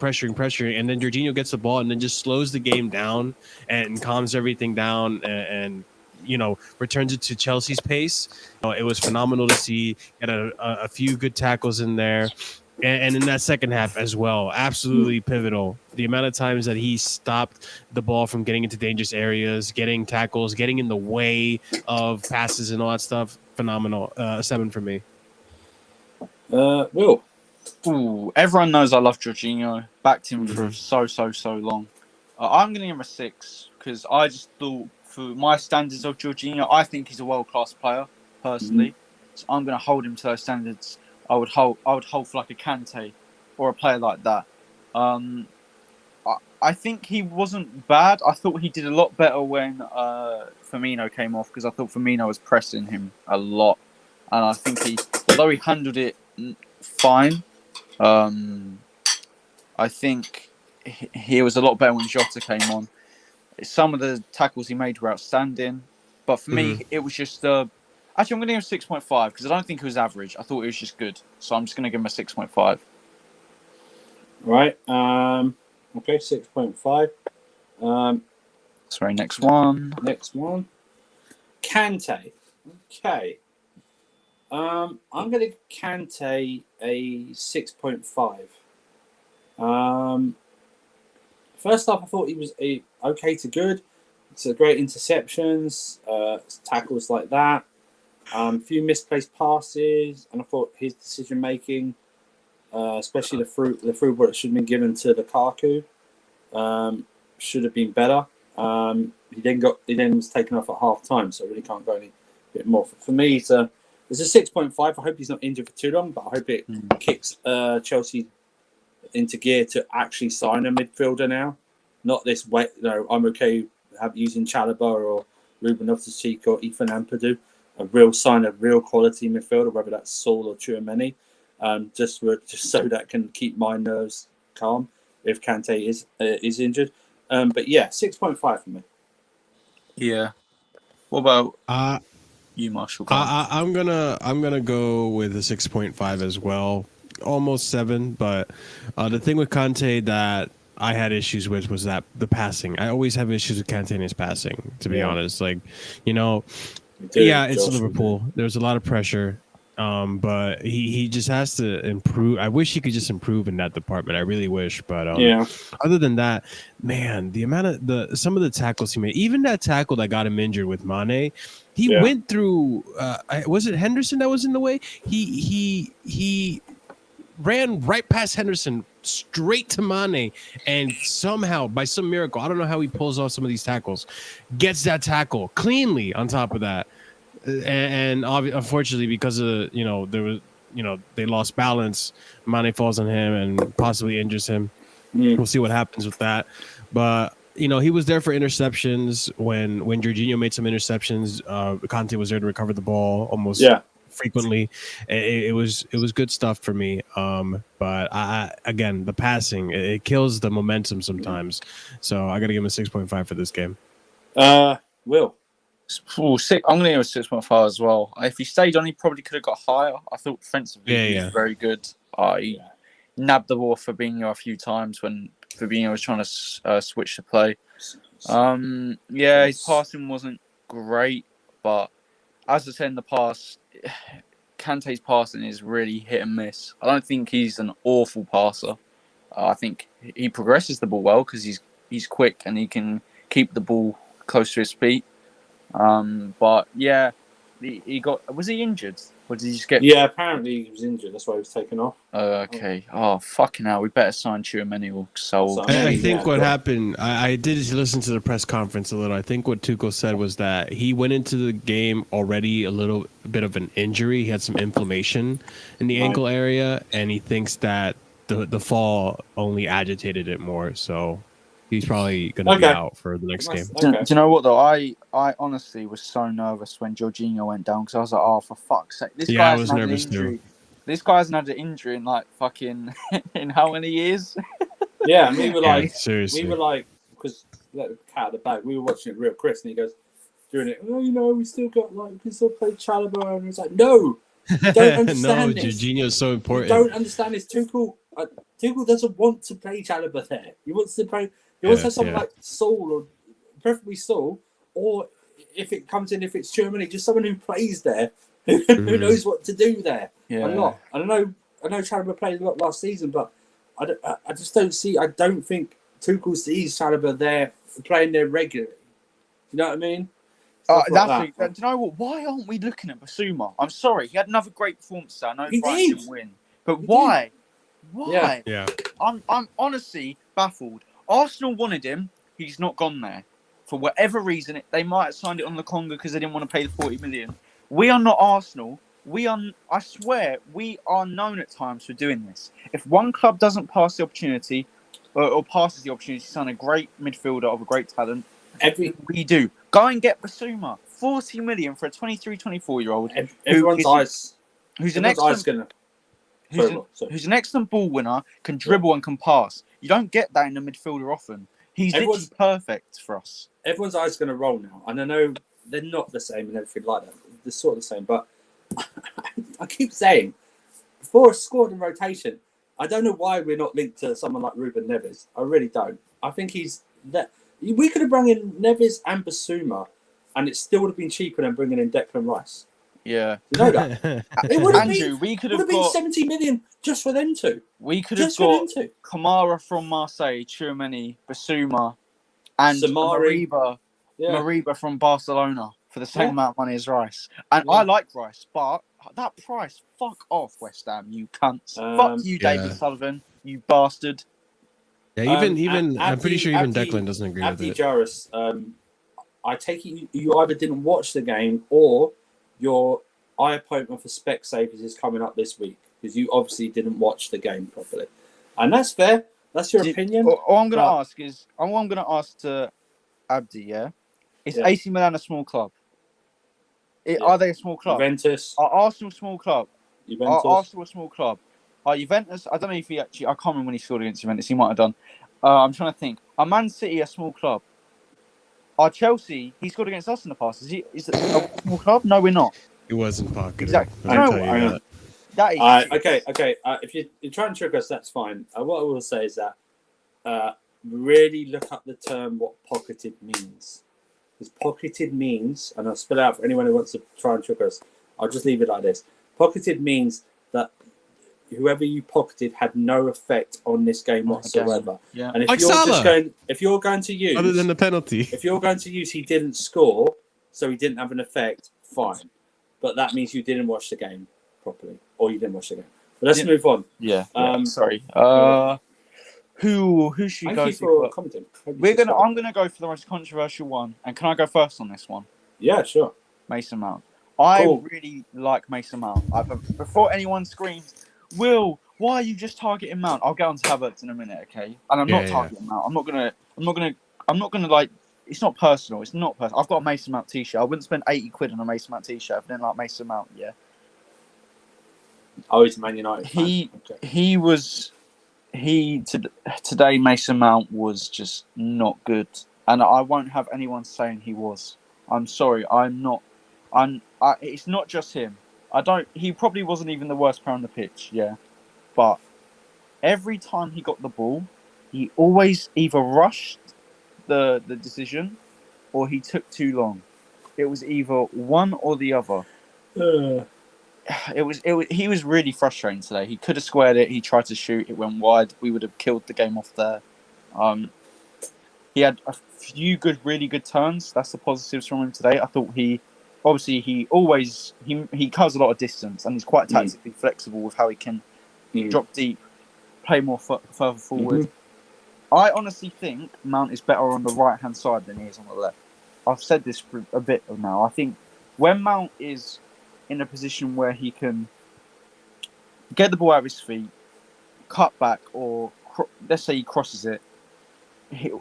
and then Jorginho gets the ball and then just slows the game down and calms everything down and returns it to Chelsea's pace. It was phenomenal to see. Had a few good tackles in there. And in that second half as well, absolutely pivotal. The amount of times that he stopped the ball from getting into dangerous areas, getting tackles, getting in the way of passes and all that stuff, phenomenal. 7 for me. Will. Ooh, everyone knows I love Jorginho. Backed him for so long. I'm going to give him a 6 because I just thought, for my standards of Jorginho, I think he's a world-class player, personally. So I'm going to hold him to those standards. I would hold for like a Kante or a player like that. I think he wasn't bad. I thought he did a lot better when Firmino came off because I thought Firmino was pressing him a lot. And I think although he handled it fine, I think he was a lot better when Jota came on. Some of the tackles he made were outstanding, but for me, it was just actually I'm going to give him 6.5 because I don't think it was average. I thought it was just good, so I'm just going to give him a 6.5. Right. Okay, 6.5. Sorry, next one. Kante. Okay. I'm going to give Kante a 6.5. First off, I thought he was okay to good. It's a great interceptions, tackles like that. Few misplaced passes, and I thought his decision making, especially the through ball that should have been given to Lukaku, should have been better. He then was taken off at half time, so I really can't go any bit more. For me, it's a 6.5. I hope he's not injured for too long, but I hope it kicks Chelsea into gear to actually sign a midfielder now. Not this way. I'm okay using Chalobah or Ruben Loftus-Cheek or Ethan Ampadu. A real sign of real quality midfielder, whether that's Saul or Tchouameni, just so that can keep my nerves calm if Kante is injured. But yeah, 6.5 for me. Yeah. What about you, Marshall? I'm gonna go with a 6.5 as well, almost 7. But the thing with Kante that I had issues with was that the passing. I always have issues with Kante and his passing. To be honest, it's Liverpool. There's a lot of pressure, but he just has to improve. I wish he could just improve in that department. I really wish, but other than that, man, the amount of some of the tackles he made, even that tackle that got him injured with Mane, he went through. Was it Henderson that was in the way? He ran right past Henderson, straight to Mane, and somehow, by some miracle, I don't know how he pulls off some of these tackles, gets that tackle cleanly on top of that. And unfortunately, because of they lost balance, Mane falls on him and possibly injures him. We'll see what happens with that. But he was there for interceptions when Jorginho made some interceptions. Conte was there to recover the ball almost frequently. It was good stuff for me. But again, the passing, it kills the momentum sometimes. So I got to give him a 6.5 for this game. Will. I'm going to give a 6.5 as well. If he stayed on, he probably could have got higher. I thought defensively he was very good. He nabbed the ball for Fabinho a few times when Fabinho was trying to switch the play. His passing wasn't great, but as I said in the past, Kante's passing is really hit and miss. I don't think he's an awful passer. I think he progresses the ball well because he's quick and he can keep the ball close to his feet. But yeah, was he injured? Or did he just get? Yeah, apparently he was injured. That's why he was taken off. Okay. Oh, fucking hell. We better sign Tchouaméni or Sol. I think what happened, I did listen to the press conference a little. I think what Tuchel said was that he went into the game already a little bit of an injury. He had some inflammation in the ankle area, and he thinks that the fall only agitated it more. So he's probably going to be out for the next game. Do you know what, though? I honestly was so nervous when Jorginho went down because I was like, oh, for fuck's sake. I was nervous too. This guy hasn't had an injury in like fucking in how many years? Yeah, and we were like, seriously. because let the cat out of the bag. We were watching it real Chris, and he goes during it. Oh, we still got we can still play Chalobah, and it's like, no, you don't understand this. Jorginho is so important. You don't understand this. Tuchel doesn't want to play Chalobah there. He wants to play. He wants to have someone like Saul, or preferably Saul, or if it comes in, if it's Germany, just someone who plays there, who knows what to do there a lot. I know Chalobah played a lot last season, but I just don't see. I don't think Tuchel sees Chalobah there playing there regularly. You know what I mean? Do you know what? Why aren't we looking at Basuma? I'm sorry, he had another great performance. I know he didn't win, but why? Why? Yeah. I'm honestly baffled. Arsenal wanted him. He's not gone there. For whatever reason, they might have signed it on the Conga because they didn't want to pay the 40 million. We are not Arsenal. I swear, we are known at times for doing this. If one club doesn't pass the opportunity, or passes the opportunity to sign a great midfielder of a great talent, we do. Go and get Basuma. 40 million for a 23, 24-year-old. Who's an excellent ball winner, can dribble and can pass. You don't get that in a midfielder often. He's literally perfect for us. Everyone's eyes going to roll now. And I know they're not the same and everything like that. They're sort of the same. But I keep saying, before a squad in rotation, I don't know why we're not linked to someone like Ruben Neves. I really don't. I think he's that. We could have brought in Neves and Basuma, and it still would have been cheaper than bringing in Declan Rice. Yeah. You know that? It would have we could have been 70 million just for them two. We could have got Kamara from Marseille, Tchouaméni, Basuma, and Mariba from Barcelona for the same amount of money as Rice. And I like Rice, but that price, fuck off, West Ham, you cunts. Fuck you, David Sullivan, you bastard. Yeah, even I'm pretty sure even Declan doesn't agree with it. Jairus, I take it you either didn't watch the game or your eye appointment for Specsavers is coming up this week because you obviously didn't watch the game properly, and that's fair. That's your opinion. All I'm going to ask to Abdi, is AC Milan a small club? Are they a small club? Juventus. Are Arsenal a small club? Juventus. Are Arsenal a small club? Are Juventus? I don't know if he actually. I can't remember when he scored against Juventus. He might have done. I'm trying to think. Are Man City a small club? Are Chelsea? He scored against us in the past. Is it a small club? No, we're not. It wasn't pocket. Exactly. That is okay. If you're trying to trick us, that's fine. What I will say is that really look up the term what pocketed means. Because pocketed means, and I'll spell it out for anyone who wants to try and trick us. I'll just leave it like this. Pocketed means that whoever you pocketed had no effect on this game whatsoever. Yeah. And if like you're Salah. just going, if you're going to use, other than the penalty, if you're going to use he didn't score, so he didn't have an effect, fine. But that means you didn't watch the game properly, or you didn't watch the game. But let's move on. Yeah. Sorry. Yeah. Who should we Thank go you to? for commenting. I'm gonna go for the most controversial one. And can I go first on this one? Yeah, sure. Mason Mount. I Cool. really like Mason Mount. Before anyone screams, Will, why are you just targeting Mount? I'll get on to Havertz in a minute, okay? And I'm not targeting Mount. I'm not gonna like. It's not personal. It's not personal. I've got a Mason Mount t-shirt. I wouldn't spend 80 quid on a Mason Mount t-shirt if I didn't like Mason Mount. Yeah. Oh, he's a Man United fan. Today Mason Mount was just not good, and I won't have anyone saying he was. I'm sorry, it's not just him. He probably wasn't even the worst player on the pitch, yeah. But every time he got the ball, he always either rushed the decision or he took too long. It was either one or the other. He was really frustrating today. He could have squared it. He tried to shoot. It went wide. We would have killed the game off there. He had a few really good turns. That's the positives from him today. I thought he covers a lot of distance and he's quite tactically flexible with how he can drop deep, play more further forward. I honestly think Mount is better on the right-hand side than he is on the left. I've said this for a bit now. I think when Mount is in a position where he can get the ball out of his feet, cut back, or let's say he crosses it,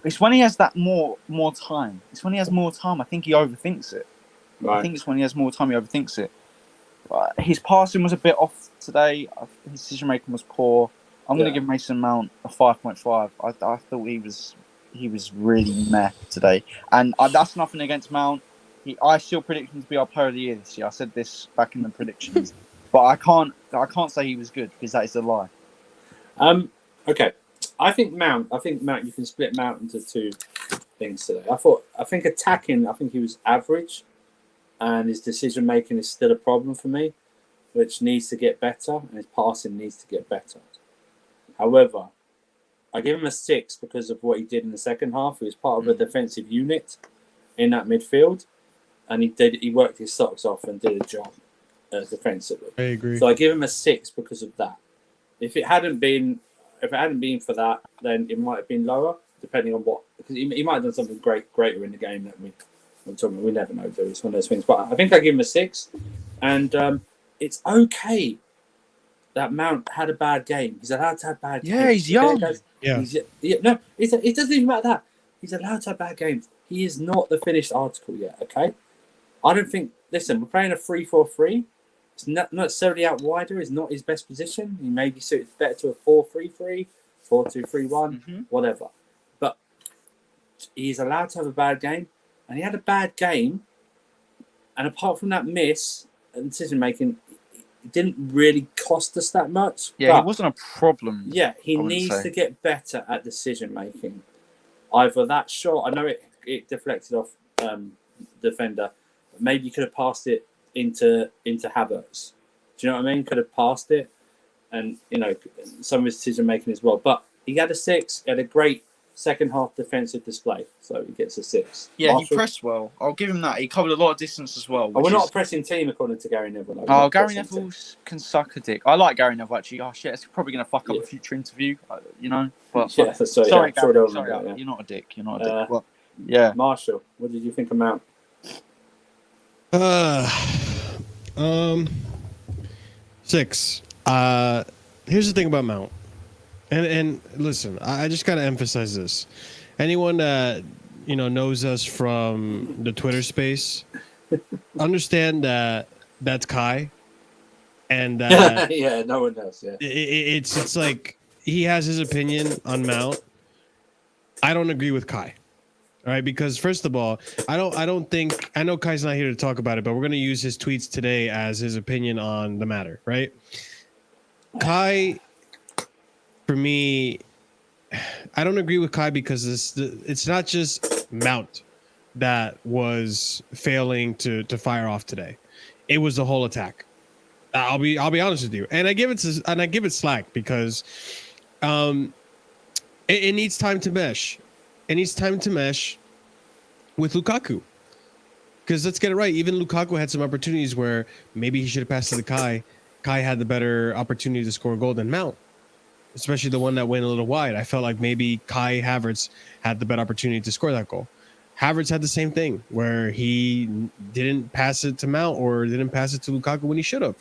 it's when he has that more time. It's when he has more time. I think he overthinks it. Right. I think it's when he has more time he overthinks it. His passing was a bit off today. His decision making was poor. I'm going to give Mason Mount a 5.5. I thought he was really meh today, and that's nothing against Mount. I still predict him to be our player of the year this year. I said this back in the predictions, but I can't say he was good because that is a lie. Okay. I think Mount, you can split Mount into two things today. I think attacking, he was average, and his decision making is still a problem for me, which needs to get better, and his passing needs to get better. However, I give him a 6 because of what he did in the second half. He was part of a defensive unit in that midfield, and he worked his socks off and did a job defensively. I agree. So I give him a 6 because of that. If it hadn't been for that, then it might have been lower, depending on what, because he might have done something greater in the game that we never know. It's one of those things. But I think I give him a 6, and it's okay that Mount had a bad game. He's allowed to have bad games. Yeah, he's young. It doesn't even matter that. He's allowed to have bad games. He is not the finished article yet, okay? I don't think... Listen, we're playing a 3-4-3. It's not necessarily out wider. It's not his best position. He may be suited better to a 4-3-3, 4-2-3-1, whatever. But he's allowed to have a bad game. And he had a bad game. And apart from that miss and decision-making, it didn't really cost us that much. Yeah, it wasn't a problem. Yeah, he needs to get better at decision-making. Either that shot, I know it deflected off defender, but maybe you could have passed it into Havertz. Do you know what I mean? Could have passed it, and some of his decision making as well. But he had a 6. He had a great second half defensive display, so he gets a 6. Yeah, Marshall, he pressed well. I'll give him that. He covered a lot of distance as well. We're not a pressing team according to Gary Neville. Gary Neville can suck a dick. I like Gary Neville actually. Oh shit, it's probably going to fuck up a future interview. But sorry, Gary. You're not a dick. You're not a dick. But, yeah, Marshall, what did you think of Mount? 6. Here's the thing about Mount, and listen, I just gotta emphasize this. Anyone that knows us from the Twitter space, understand that that's Kai, and yeah, no one else. Yeah, it's like he has his opinion on Mount. I don't agree with Kai. All right, because first of all, I don't think, I know Kai's not here to talk about it, but we're going to use his tweets today as his opinion on the matter, right? Kai, for me, I don't agree with Kai because it's not just Mount that was failing to fire off today. It was the whole attack. I'll be honest with you, and I give it slack because it needs time to mesh. It needs time to mesh with Lukaku. Because let's get it right. Even Lukaku had some opportunities where maybe he should have passed to the Kai Kai had the better opportunity to score a goal than Mount, especially the one that went a little wide. I felt like maybe Kai Havertz had the better opportunity to score that goal. Havertz had the same thing where he didn't pass it to Mount or didn't pass it to Lukaku when he should have.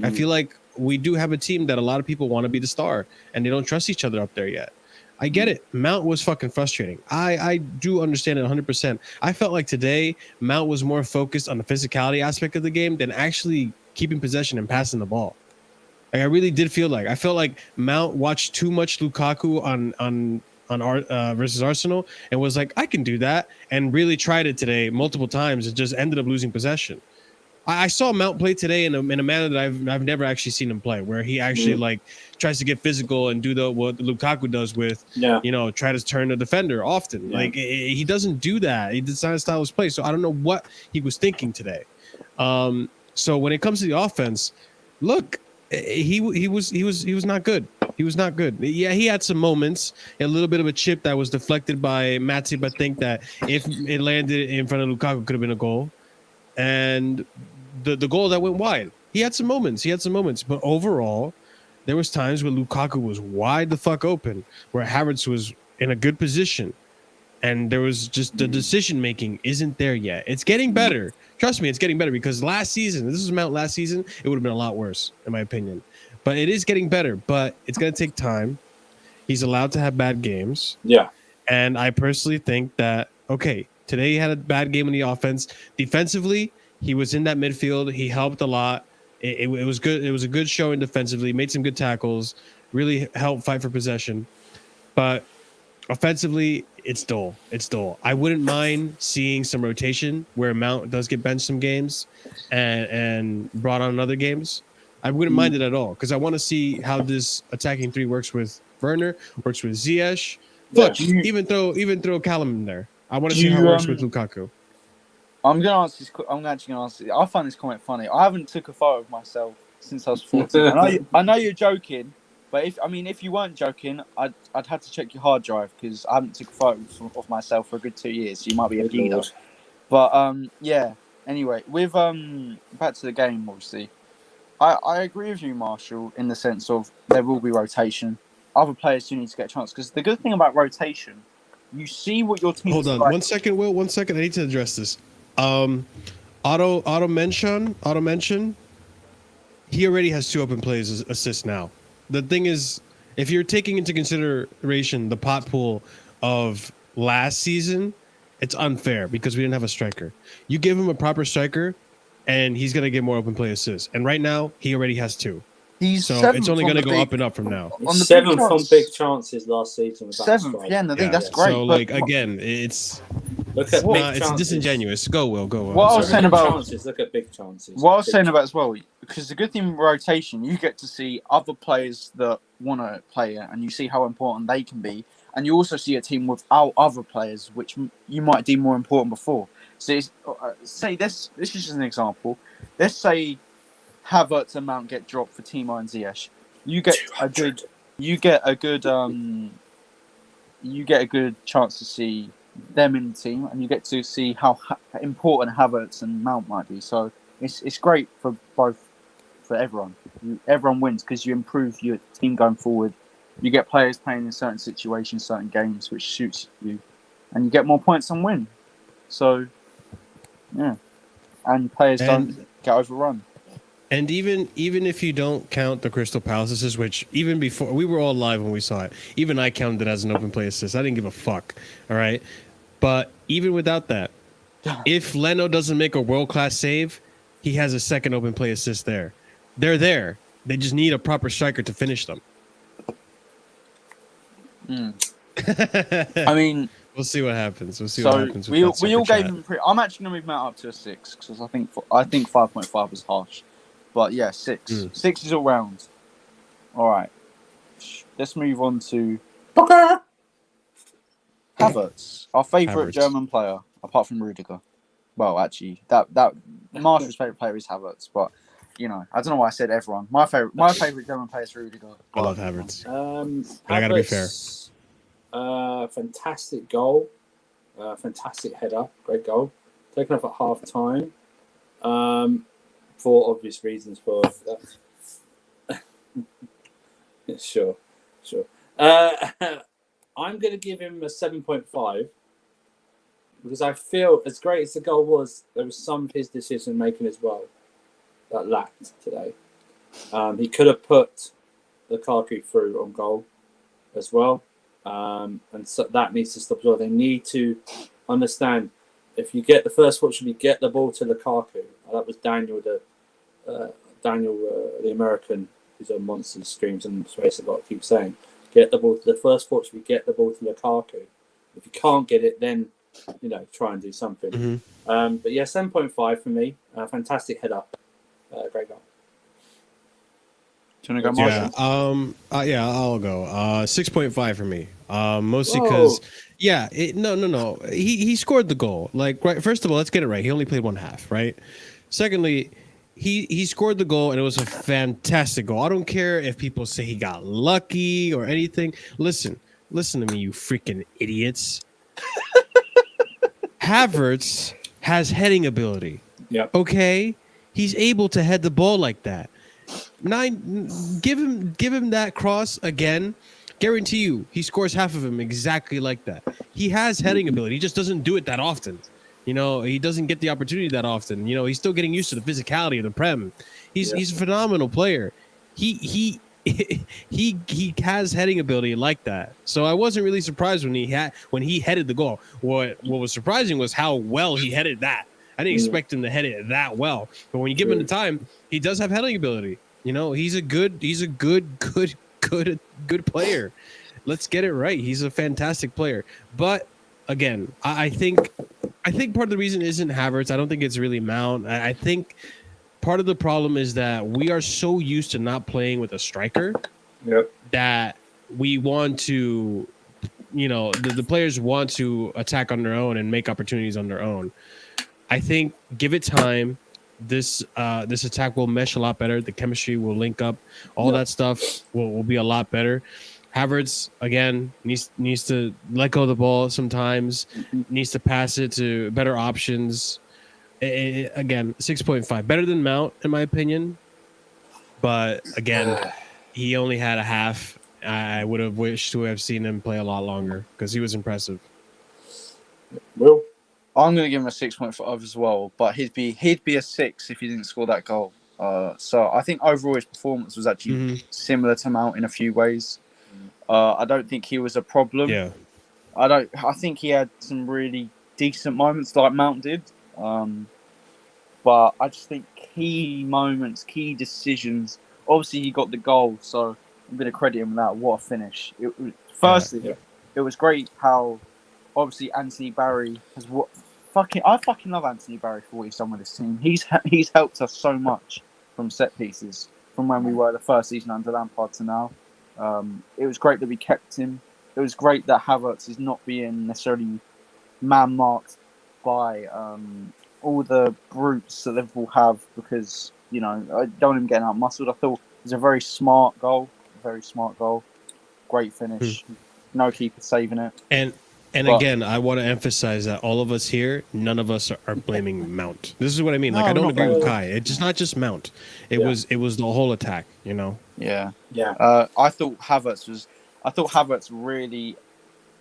I feel like we do have a team that a lot of people want to be the star and they don't trust each other up there yet. I get it. Mount was fucking frustrating. I do understand it 100%. I felt like today Mount was more focused on the physicality aspect of the game than actually keeping possession and passing the ball. Like, I really did feel like. I felt like Mount watched too much Lukaku on versus Arsenal and was like, I can do that, and really tried it today multiple times and just ended up losing possession. I saw Mount play today in a manner that I've never actually seen him play, where he actually like tries to get physical and do what Lukaku does with, try to turn the defender often. Yeah. Like he doesn't do that. He does not style his play. So I don't know what he was thinking today. So when it comes to the offense, look, he was not good. He was not good. Yeah, he had some moments, a little bit of a chip that was deflected by Matip. I think that if it landed in front of Lukaku, could have been a goal. And the goal that went wide, he had some moments. But overall, there was times where Lukaku was wide the fuck open, where Havertz was in a good position, and there was just the decision making isn't there yet. It's getting better. Trust me, it's getting better, because last season, this was Mount last season, it would have been a lot worse, in my opinion. But it is getting better, but it's going to take time. He's allowed to have bad games. Yeah. And I personally think that, okay, today he had a bad game in the offense. Defensively, he was in that midfield. He helped a lot. It was good. It was a good showing defensively. Made some good tackles. Really helped fight for possession. But offensively, it's dull. It's dull. I wouldn't mind seeing some rotation where Mount does get benched some games and brought on in other games. I wouldn't mind it at all, because I want to see how this attacking three works with Werner, works with Ziyech. Look, even throw Callum in there. I want to see how it works with Lukaku. I'm gonna answer this. I'm actually gonna answer. I find this comment funny. I haven't took a photo of myself since I was 14. I know you're joking, but if you weren't joking, I'd have to check your hard drive, because I haven't took a photo of myself for a good 2 years. So you might be a pedo. But yeah. Anyway, with back to the game, obviously, I agree with you, Marshall, in the sense of there will be rotation. Other players do need to get a chance, because the good thing about rotation, you see what your team. Hold on, like. 1 second, Will. 1 second. I need to address this. Auto mention. He already has 2 open plays assists now. The thing is, if you're taking into consideration the pot pool of last season, it's unfair because we didn't have a striker. You give him a proper striker, and he's gonna get more open play assists. And right now, he already has 2. It's only going to go up and up from now. On the 7th on big chances last season. 7th, yeah, and I think that's great. So, again, it's disingenuous. Go, Will. What I was saying about chances, look at big chances. What I was saying about as well, because the good thing with rotation, you get to see other players that want to play it, and you see how important they can be, and you also see a team without other players, which you might deem more important before. So, say this is just an example. Let's say Havertz and Mount get dropped for Timo and Ziyech. You get a good chance to see them in the team, and you get to see how important Havertz and Mount might be. So it's great for everyone. Everyone wins, because you improve your team going forward. You get players playing in certain situations, certain games, which suits you, and you get more points and win. So yeah, and players don't get overrun. And even if you don't count the Crystal Palace assist, which even before, we were all live when we saw it, even I counted it as an open play assist. I didn't give a fuck. All right. But even without that, if Leno doesn't make a world-class save, he has a second open play assist there. They're there. They just need a proper striker to finish them. I mean, we'll see what happens. We'll see what happens. We all gave him. I'm actually going to move Mount up to a 6, because I think 5.5 was harsh. But yeah, 6. 6 is all round. All right. Let's move on to Havertz, our favourite German player, apart from Rudiger. Well, actually, that Marshall's favourite player is Havertz, but I don't know why I said everyone. My favourite German player is Rudiger. I love Havertz. But I gotta be fair. Fantastic goal, fantastic header, great goal. Taken off at half time. For obvious reasons, for Sure. I'm going to give him a 7.5 because I feel, as great as the goal was, there was some of his decision making as well that lacked today. He could have put Lukaku through on goal as well, and so that needs to stop as well. They need to understand, if you get the first watch, you get the ball to Lukaku. That was Daniel, the American, who's on Monsters streams and Space a lot, keeps saying, get the ball to the first watch, we get the ball to Lukaku. If you can't get it, then try and do something. Mm-hmm. But yeah, 7.5 for me. Fantastic header. Great goal. Do you want to go, Marshall? Yeah, I'll go. 6.5 for me. Mostly because, no. He scored the goal. Like, right. First of all, let's get it right. He only played one half, right? Secondly, he scored the goal and it was a fantastic goal. I don't care if people say he got lucky or anything. Listen to me, you freaking idiots. Havertz has heading ability. Yeah. Okay, he's able to head the ball like that. Give him that cross again. Guarantee you, he scores half of him exactly like that. He has heading ability. He just doesn't do it that often. He doesn't get the opportunity that often. He's still getting used to the physicality of the Prem. He's a phenomenal player. He has heading ability like that. So I wasn't really surprised when he headed the goal. What was surprising was how well he headed that. I didn't expect him to head it that well. But when you give him the time, he does have heading ability. He's a good player. Let's get it right. He's a fantastic player. But again, I think part of the reason isn't Havertz. I don't think it's really Mount. I think part of the problem is that we are so used to not playing with a striker that we want to, the players want to attack on their own and make opportunities on their own. I think give it time. This attack will mesh a lot better. The chemistry will link up. All that stuff will be a lot better. Havertz again needs to let go of the ball sometimes. Needs to pass it to better options. Again, 6.5, better than Mount in my opinion. But again, he only had a half. I would have wished to have seen him play a lot longer because he was impressive. Will? I'm going to give him a 6.5 as well, but he'd be a 6 if he didn't score that goal. So I think overall his performance was actually similar to Mount in a few ways. I don't think he was a problem. Yeah. I think he had some really decent moments like Mount did. But I just think key moments, key decisions. Obviously, he got the goal, so I'm going to credit him with that. What a finish! It was great how obviously Anthony Barry has I fucking love Anthony Barry for what he's done with this team. He's helped us so much from set pieces from when we were the first season under Lampard to now. It was great that we kept him. It was great that Havertz is not being necessarily man-marked by all the brutes that Liverpool have because, I don't want him getting out-muscled. I thought it was a very smart goal. Great finish. No keeper saving it. And again, I want to emphasize that all of us here, none of us are blaming Mount. This is what I mean. Like, I don't agree with Kai. It's just not just Mount. It was the whole attack, Yeah. Yeah. I thought Havertz really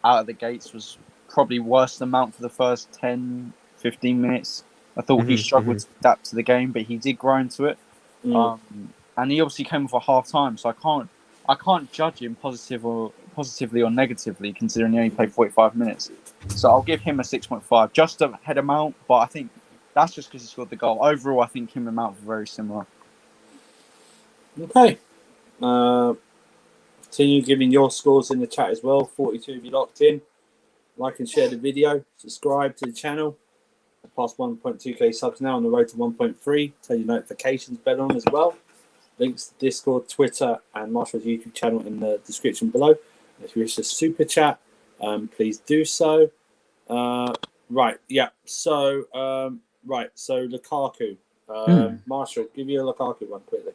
out of the gates was probably worse than Mount for the first 10, 15 minutes. I thought he struggled to adapt to the game, but he did grow into it. And he obviously came off a half time, so I can't judge him positively or negatively, considering he only played 45 minutes. So I'll give him a 6.5, just a head amount, but I think that's just because he scored the goal. Overall, I think him and Mount were very similar. Okay. Continue giving your scores in the chat as well. 42 if you locked in. Like and share the video. Subscribe to the channel. Past 1.2k subs now, on the road to 1.3. Turn your notifications bell on as well. Links to Discord, Twitter, and Marshall's YouTube channel in the description below. If you wish to super chat, please do so. Right, yeah. So, So Lukaku. Marshall, give you a Lukaku one quickly.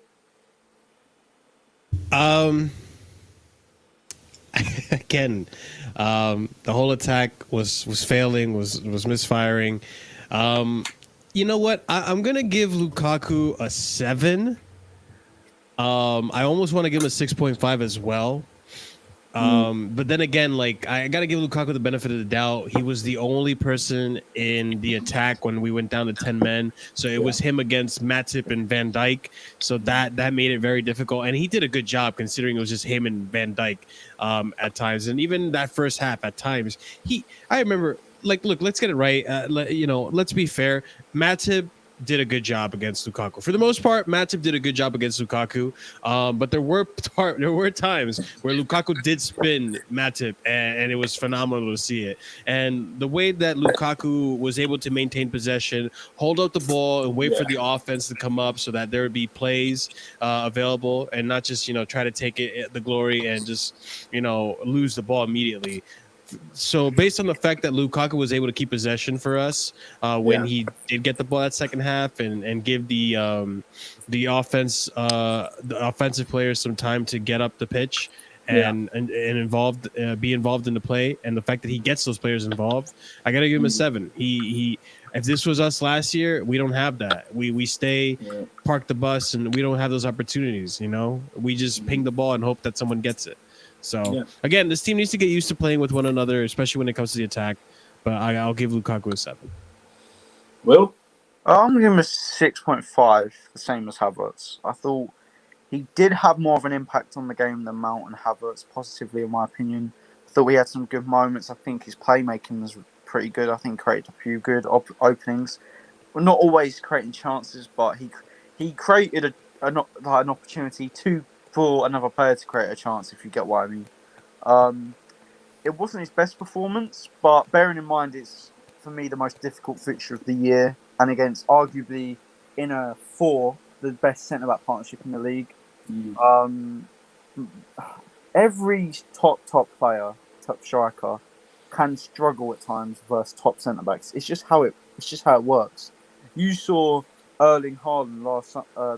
Again, the whole attack was failing, was misfiring. You know what? I'm gonna give Lukaku a 7. I almost want to give him a 6.5 as well. But then again, like I gotta give Lukaku the benefit of the doubt. He was the only person in the attack when we went down to 10 men. So it was him against Matip and Van Dijk. So that made it very difficult. And he did a good job considering it was just him and Van Dijk at times. And even that first half at times, I remember, like, look, let's get it right. Let's be fair. Matip did a good job against Lukaku. For the most part, Matip did a good job against Lukaku. But there were times where Lukaku did spin Matip, and it was phenomenal to see it. And the way that Lukaku was able to maintain possession, hold up the ball, and wait for the offense to come up so that there would be plays available, and not just try to take the glory and just lose the ball immediately. So based on the fact that Lukaku was able to keep possession for us when he did get the ball that second half and give the offensive players some time to get up the pitch and be involved in the play, and the fact that he gets those players involved, I gotta give him a 7. He if this was us last year, we don't have that. We stay, park the bus, and we don't have those opportunities. We just ping the ball and hope that someone gets it. So again, this team needs to get used to playing with one another, especially when it comes to the attack. But I'll give Lukaku a 7. Will? I'm going to give him a 6.5, the same as Havertz. I thought he did have more of an impact on the game than Mount and Havertz, positively in my opinion. I thought we had some good moments. I think his playmaking was pretty good. I think created a few good openings. We're not always creating chances, but he created an opportunity for another player to create a chance, if you get what I mean. It wasn't his best performance, but bearing in mind it's, for me, the most difficult fixture of the year, and against arguably in a 4, the best centre-back partnership in the league. Every top player, top striker, can struggle at times versus top centre-backs. It's just how it works. You saw Erling Haaland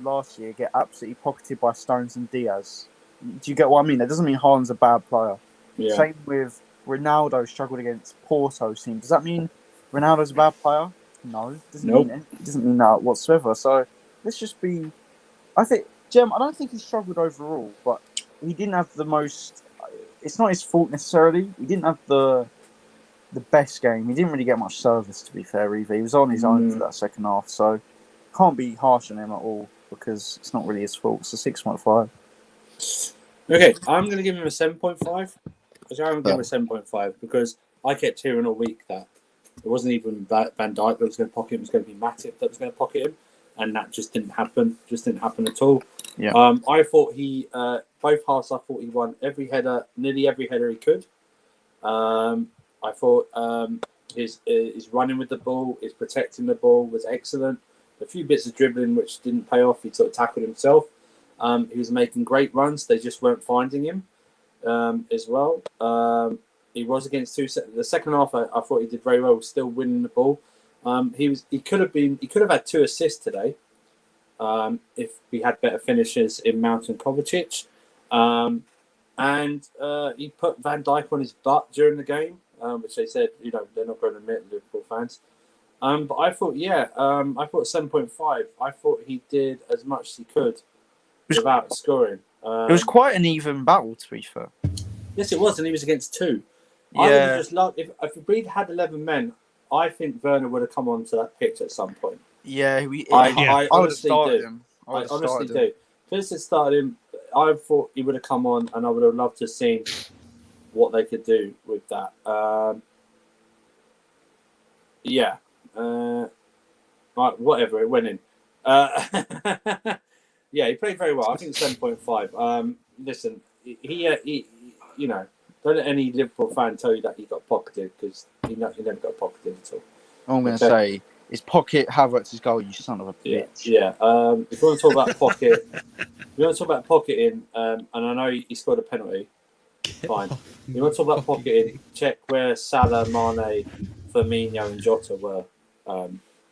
last year get absolutely pocketed by Stones and Diaz. Do you get what I mean? That doesn't mean Haaland's a bad player. Yeah. Same with Ronaldo struggled against Porto's team. Does that mean Ronaldo's a bad player? No, it doesn't mean that whatsoever. So let's just be. I think I don't think he struggled overall, but he didn't have the most. It's not his fault necessarily. He didn't have the best game. He didn't really get much service, to be fair, either. He was on his own for that second half, so can't be harsh on him at all because it's not really his fault. It's a 6.5. Okay, I'm going to give him a 7.5. I'm going to give him a 7.5 because I kept hearing all week that it wasn't even Van Dijk that was going to pocket him. It was going to be Matip that was going to pocket him, and that just didn't happen. Just didn't happen at all. Yeah. I thought he both halves. I thought he won nearly every header he could. I thought his running with the ball, his protecting the ball was excellent. A few bits of dribbling which didn't pay off. He sort of tackled himself. He was making great runs. They just weren't finding him as well. He was against the second half. I thought he did very well, still winning the ball. He could have had 2 assists today if we had better finishers in Mount and Kovacic. And he put Van Dijk on his butt during the game, which they said they're not going to admit, Liverpool fans. But I thought, I thought 7.5. I thought he did as much as he could without scoring. It was quite an even battle, to be fair. Yes, it was, and he was against 2. Yeah. I would have just loved if Breed had 11 men. I think Werner would have come onto that pitch at some point. Yeah, I honestly do. Him. I honestly do. If this had started him, I thought he would have come on, and I would have loved to have seen what they could do with that. Whatever, it went in. Yeah, he played very well. I think 7.5. Listen, he don't let any Liverpool fan tell you that he got pocketed because he never got pocketed at all. All I'm going to say is pocket Havertz's goal, you son of a bitch. Yeah. If you want to talk about pocket, pocketing, and I know he scored a penalty. Fine. You want to talk about pocketing? Check where Salah, Mane, Firmino, and Jota were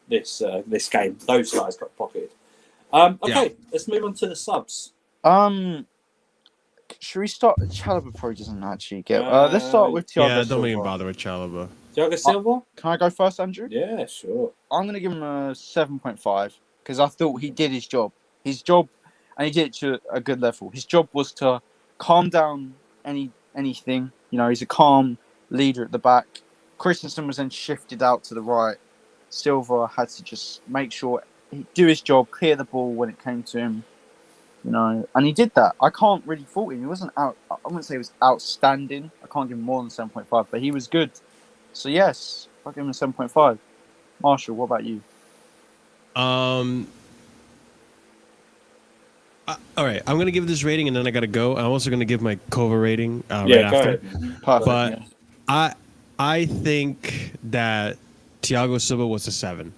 this game. Those guys got pocketed. Let's move on to the subs. Should we start? Chalobah probably doesn't actually get. Let's start with Thiago. Yeah, don't even bother with Chalobah. Thiago Silva? Can I go first, Andrew? Yeah, sure. I'm going to give him a 7.5 because I thought he did his job. and he did it to a good level. His job was to calm down anything. He's a calm leader at the back. Christensen was then shifted out to the right. Silva had to just make sure he do his job, clear the ball when it came to him. And he did that. I can't really fault him. He wasn't out. I wouldn't say he was outstanding. I can't give him more than 7.5, but he was good. So yes, I'll give him a 7.5. Marshall, what about you? All right, I'm gonna give this rating and then I gotta go. I'm also gonna give my Kova rating right after. Ahead. But I think that Thiago Silva was a 7.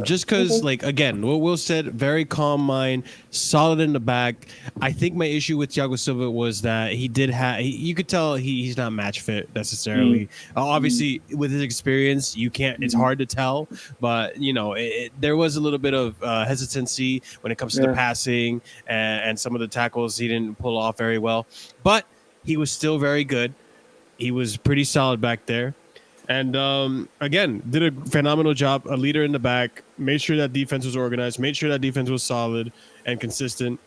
Just because, like, again, what Will said, very calm mind, solid in the back. I think my issue with Thiago Silva was that he did have, you could tell he's not match fit necessarily. Obviously, with his experience, you can't, it's hard to tell, but, there was a little bit of hesitancy when it comes to the passing and some of the tackles he didn't pull off very well. But he was still very good. He was pretty solid back there. And again, did a phenomenal job. A leader in the back, made sure that defense was organized, made sure that defense was solid and consistent.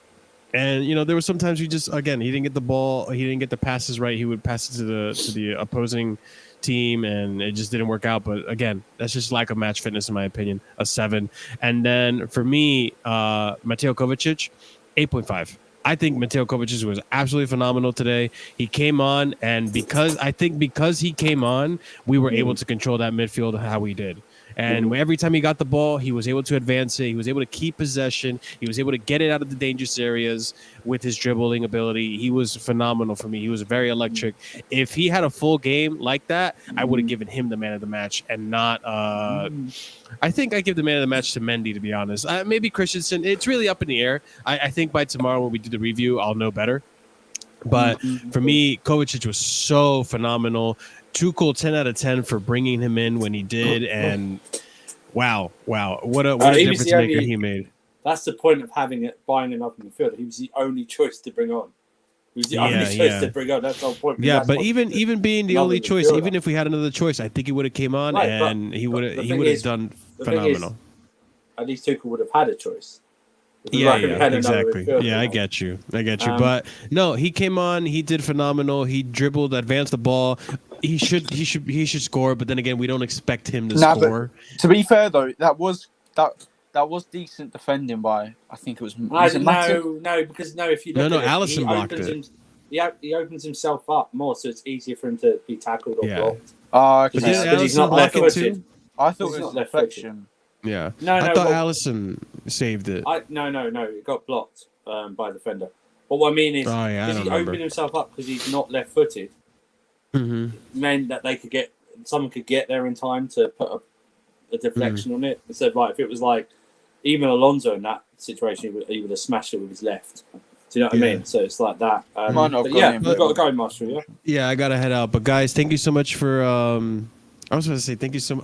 And there were sometimes he didn't get the ball, he didn't get the passes right. He would pass it to the opposing team, and it just didn't work out. But again, that's just lack of match fitness, in my opinion. A 7. And then for me, Mateo Kovacic, 8.5. I think Mateo Kovacic was absolutely phenomenal today. He came on, and because he came on, we were able to control that midfield how we did. And every time he got the ball, he was able to advance it. He was able to keep possession. He was able to get it out of the dangerous areas with his dribbling ability. He was phenomenal for me. He was very electric. If he had a full game like that, I would have given him the man of the match and not I think I give the man of the match to Mendy, to be honest. Maybe Christensen. It's really up in the air. I think by tomorrow when we do the review, I'll know better. But for me, Kovacic was so phenomenal. Tuchel 10 out of 10 for bringing him in when he did, and wow, what a difference maker he made. That's the point of buying him up in the field. He was the only choice to bring on. He was the only choice to bring on. That's the whole point. Yeah, but even being the only choice, even if we had another choice, I think he would have came on and he would have done phenomenal. At least Tuchel would have had a choice. Yeah, exactly. Yeah, I get you. But no, he came on. He did phenomenal. He dribbled, advanced the ball. He should score. But then again, we don't expect him to score. To be fair though, that was decent defending by. I think it was. No, because if you look at Alisson blocked it. He opens himself up more, so it's easier for him to be tackled or blocked. Because he's not left-footed. I thought it was a deflection. Yeah, I thought Alisson saved it. No, it got blocked by the defender. But what I mean is, because he opened himself up because he's not left-footed, meant that someone could get there in time to put a deflection on it. Instead, if it was like even Alonso in that situation, he would have smashed it with his left. Do you know what I mean? So it's like that. We've got to go, Marshall. Yeah. Yeah, I gotta head out. But guys, thank you so much for. I was going to say thank you so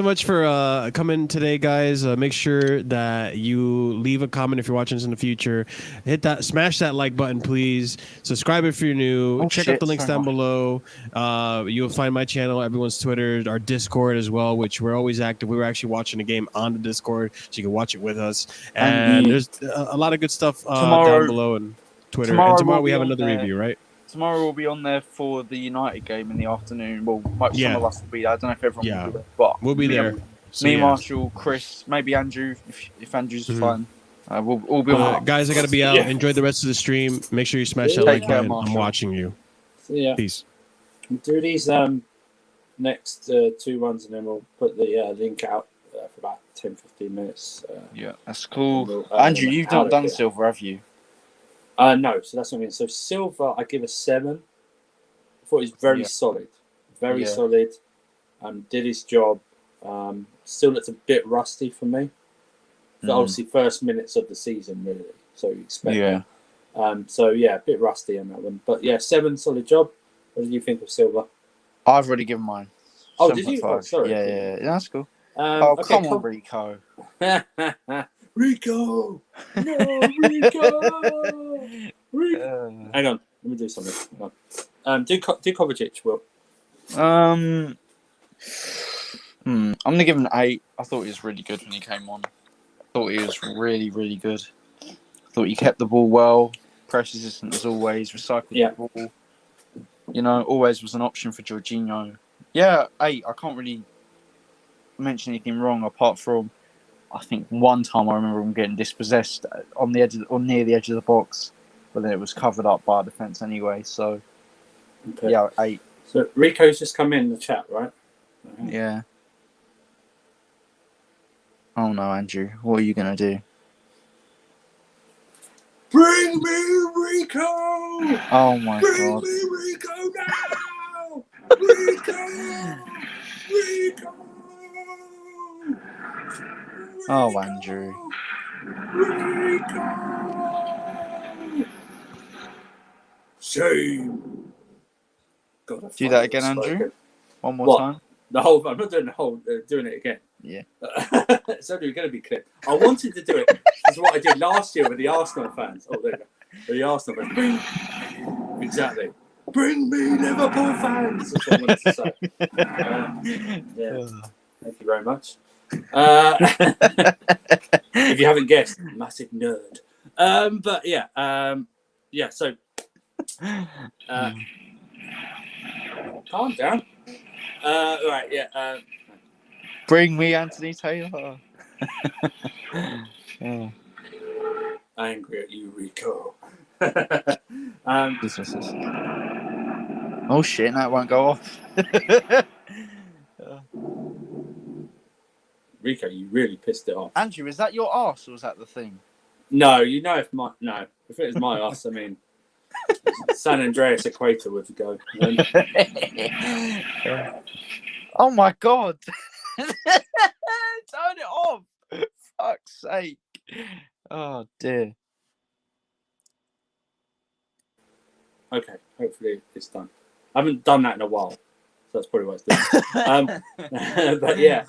much for coming today, guys. Make sure that you leave a comment if you're watching this in the future. Smash that like button, please. Subscribe if you're new. Check out the links down below. You'll find my channel, everyone's Twitter, our Discord as well, which we're always active. We were actually watching the game on the Discord, so you can watch it with us. And there's a lot of good stuff down below and Twitter. And tomorrow we have another review, right? Tomorrow we'll be on there for the United game in the afternoon. Well, some of us will be there. I don't know if everyone will be there, but we'll be there. Me, Marshall, Chris, maybe Andrew, if Andrew's fine. We'll all be on. Guys, I got to be out. Enjoy the rest of the stream. Make sure you smash that like button. I'm watching you. Peace. We'll do these next 2 runs, and then we'll put the link out for about 10-15 minutes. That's cool. Andrew, you've not done Silver, have you? No, so that's what I mean. So Silva, I give a 7. I thought he was very solid. Very solid. Did his job. Still looked a bit rusty for me. But obviously, first minutes of the season, really. So you expect that. A bit rusty on that one. But 7, solid job. What did you think of Silva? I've already given mine. Oh, did you? Oh, sorry. Yeah, that's cool. Come on, Rico. Rico! No, Rico! Hang on, let me do something. Do Kovacic, Will. I'm gonna give him an 8. I thought he was really good when he came on. I thought he was really, really good. I Thought he kept the ball well, press resistant as always, recycled the ball. You know, always was an option for Jorginho. Yeah, 8. I can't really mention anything wrong apart from I think one time I remember him getting dispossessed on the edge or near the edge of the box, but then it was covered up by defence anyway. So yeah, 8. So Rico's just come in the chat, right? Yeah. Oh no, Andrew, what are you gonna do? Bring me Rico! Oh my Bring god! me Rico now! Rico! Rico! Oh, Andrew. Rico! Shame. God, Do that again, Andrew. One more time. The whole. I'm not doing the whole. Doing it again. Yeah. It's only going to be clipped. I wanted to do it. This is what I did last year with the Arsenal fans. Oh, there you go. With the Arsenal fans. Exactly. Bring me Liverpool fans. That's what I wanted to say. Yeah. Thank you very much. If you haven't guessed, massive nerd. But yeah. Yeah. So. Calm down. Right. Yeah. Bring me Anthony Taylor. Oh. Angry at you, Rico. Oh shit! That won't go off. Rico, you really pissed it off. Andrew, is that your arse or is that the thing? No, you know if it was my ass, I mean, San Andreas equator would go. Oh my god! Turn it off! Fuck's sake! Oh dear. Okay, hopefully it's done. I haven't done that in a while, so that's probably why it's doing. But yeah.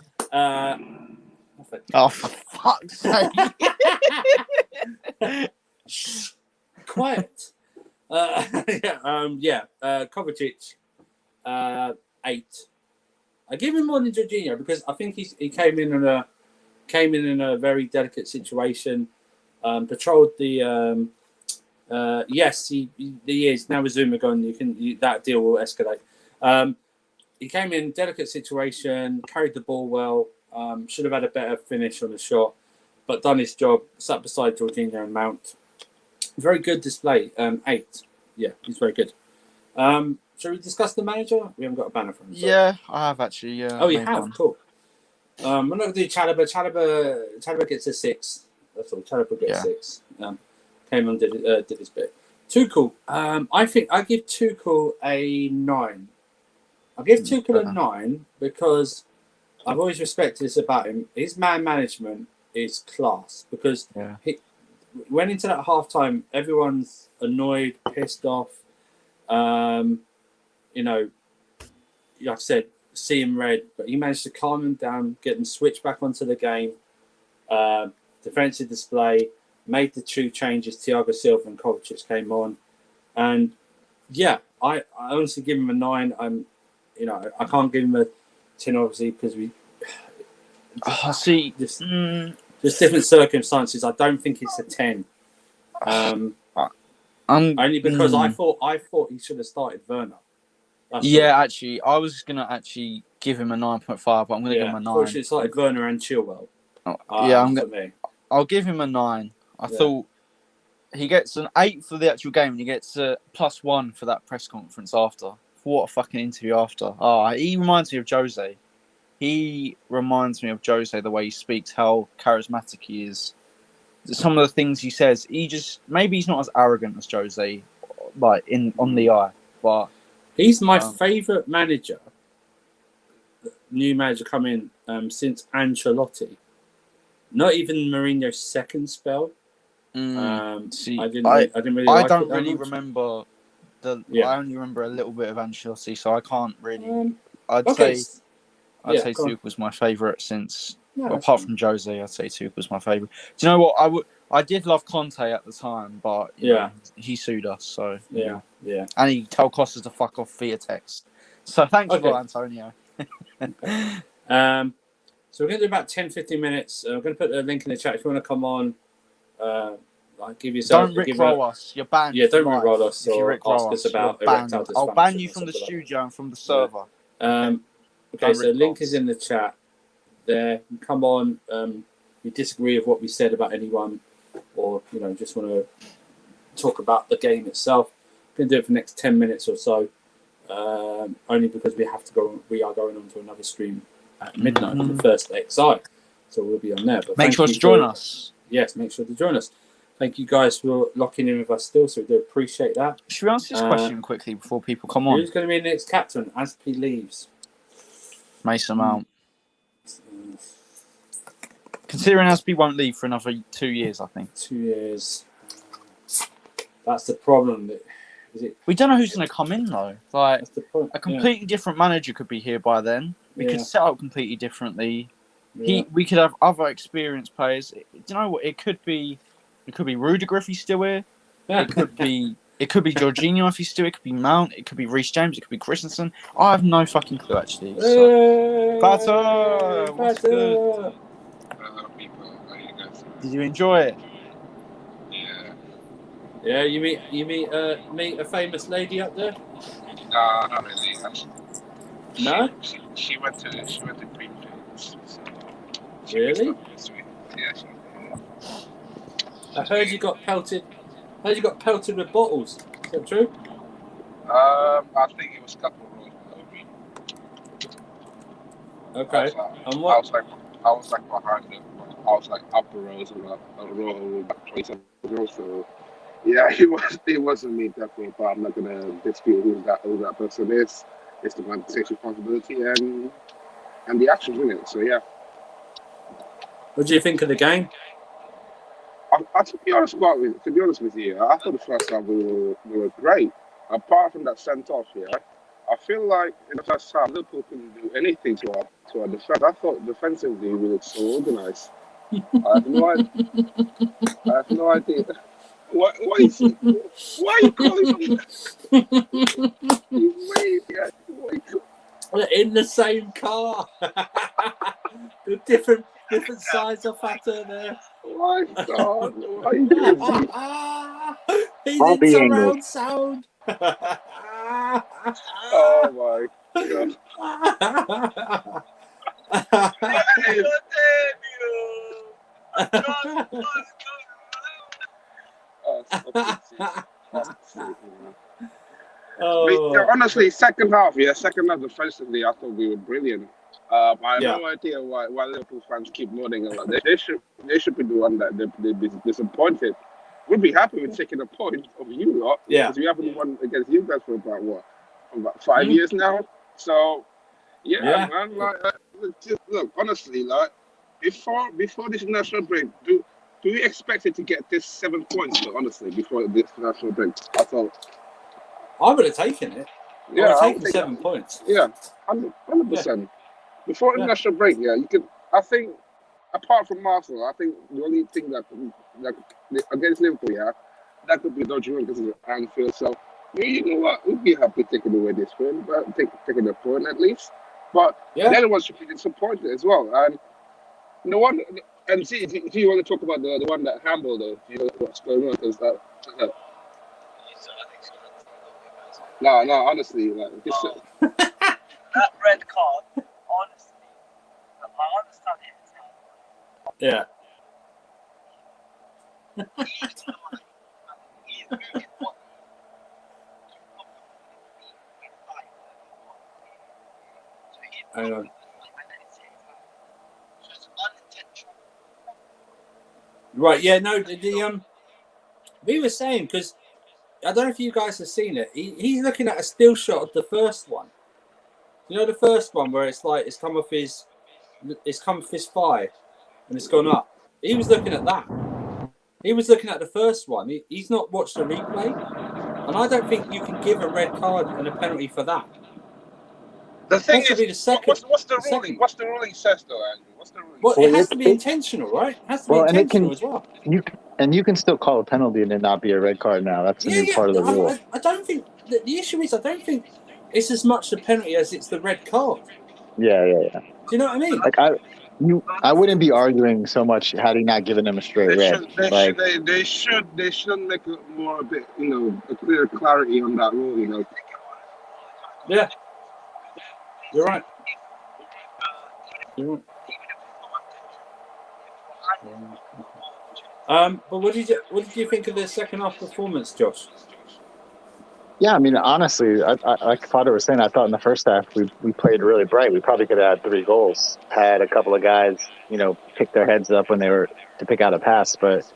Oh, for fuck's sake! Quiet. Kovacic, 8. I give him more than Jorginho because I think he came in in a very delicate situation. Patrolled the. Yes, he is now with Zuma gone. That deal will escalate. He came in delicate situation, carried the ball well. Should have had a better finish on the shot, but done his job. Sat beside Jorginho and Mount. Very good display. 8. Yeah, he's very good. Shall we discuss the manager? We haven't got a banner from him. Yeah, I have actually. Yeah. Oh, you have? One. Cool. We're not going to do Chalobah. Chalobah gets a 6. That's all. Chalobah gets 6. Came on, did his bit. Tuchel. I think I give Tuchel a 9. I give Tuchel a 9 because I've always respected this about him. His man management is class because he went into that halftime. Everyone's annoyed, pissed off. You know, like I said, see him red, but he managed to calm them down, get them switched back onto the game. Defensive display, made the 2 changes. Thiago Silva and Kovacic came on, and yeah, I honestly give him a 9. I can't give him a 10 obviously because we just different circumstances. I don't think it's a 10. Only because I thought he should have started Werner. Actually, I was gonna actually give him a 9.5, but I'm gonna give him a 9. I should have started Werner and Chilwell. I'll give him a 9. I thought he gets an 8 for the actual game, and he gets a +1 for that press conference after. What a fucking interview after. Oh, he reminds me of Jose. He reminds me of Jose, the way he speaks, how charismatic he is. Some of the things he says, maybe he's not as arrogant as Jose, like on the eye, but he's my favourite manager. New manager come in since Ancelotti. Not even Mourinho's second spell. I didn't really. I don't really remember I only remember a little bit of Ancelotti, so I can't really. I'd say Tuchel was my favourite since. Apart from Jose, I'd say Tuchel was my favourite. Do you know what? I did love Conte at the time, but you know, he sued us, so yeah. And he told Costas to fuck off via text. So thanks for that, Antonio. So we're going to do about 10-15 minutes. We're going to put a link in the chat if you want to come on. Like, give yourself. Don't rickroll us. You're banned. Yeah, don't live rickroll us if you or rickroll ask us you're about banned. erectile dysfunction. I'll ban you or from the something like studio and from the server. that. Okay, Don't so link rickroll. is in the chat. There, come on. You disagree with what we said about anyone, or just want to talk about the game itself. We can do it for the next 10 minutes or so. Only because we are going on to another stream at midnight for the first XI, so we'll be on there. But Make sure to join us. Yes, make sure to join us. Thank you guys for locking in with us still, so we do appreciate that. Should we answer this question quickly before people come on? Who's going to be the next captain as he leaves? Mason Mount. Considering Azpi won't leave for another 2 years, I think. 2 years. That's the problem. We don't know who's going to come in though. Like That's the point. a completely different manager could be here by then. We could set up completely differently. We could have other experienced players. Do you know what? It could be Rudiger if he's still here. It could be Jorginho if he's still here. It could be Mount. It could be Reece James. It could be Christensen. I have no fucking clue actually. So. Pato, what's good? Did you enjoy it? Yeah, you meet a famous lady up there? No, not really. No? She went to Greenfield. So Really? Yeah. I heard you got pelted. With bottles. Is that true? I think it was a couple of rows below me. Okay. I was like behind them. I was like upper rows and a row about 27 rows. So yeah, it wasn't me definitely, but I'm not gonna dispute who that person is. It's the man that takes responsibility and the actions in it. So yeah. What do you think of the game? To be honest with you, I thought the first half we were great. Apart from that sent off, I feel like in the first half Liverpool couldn't do anything to our defense. I thought defensively we looked so organised. I have no idea. Why are you calling him? We're in the same car. The different sides of factor there. Why God? Why are you doing He's in surround sound. Oh my God. Honestly, second half defensively, I thought we were brilliant. I have no idea why Liverpool fans keep nodding. They should be the one that they'd be disappointed. We'd be happy with taking a point of you lot. Yeah. Because we haven't won against you guys for about 5 years now. So man. Look, honestly, before this national break, do we expect it to get this 7 points? Though, honestly, before this national break, I thought I would have taken it. I would have taken 7 points. Yeah, 100%. Before the national break, you could. I think, apart from Arsenal, I think the only thing that against Liverpool, that could be dodgy because of Anfield. So, you know what, we'd be happy taking away this win, but taking a point at least. But the other one should be disappointed as well. And the one, and see, if you want to talk about the one that handled, though, you know what's going on, because that. No, honestly, that red card, honestly, I understand it. Yeah. He's moving on. Hang on. So it's unintentional. Right, yeah, no, we were saying, because I don't know if you guys have seen it, he's looking at a still shot of the first one. You know the first one where it's like it's come off his thigh and it's gone up. He was looking at that. He was looking at the first one. He's not watched the replay, and I don't think you can give a red card and a penalty for that. The thing is, the second, what's the ruling? What's the ruling says though, Andrew? What's the ruling? Well, it has to be intentional, right? It has to be intentional as well. You can still call a penalty and it not be a red card now. That's a new part of the rule. I don't think the issue is I don't think it's as much the penalty as it's the red card. Yeah. Do you know what I mean? Like I wouldn't be arguing so much had he not given him a straight They red. should, they Like, should, they should make it more a bit, a clear clarity on that rule. Yeah, you're right. You're right. But what did you think of the second half performance, Josh? yeah, I mean, honestly, like Father was saying, I thought in the first half we played really bright. We probably could have had 3 goals. Had a couple of guys, pick their heads up when they were to pick out a pass. But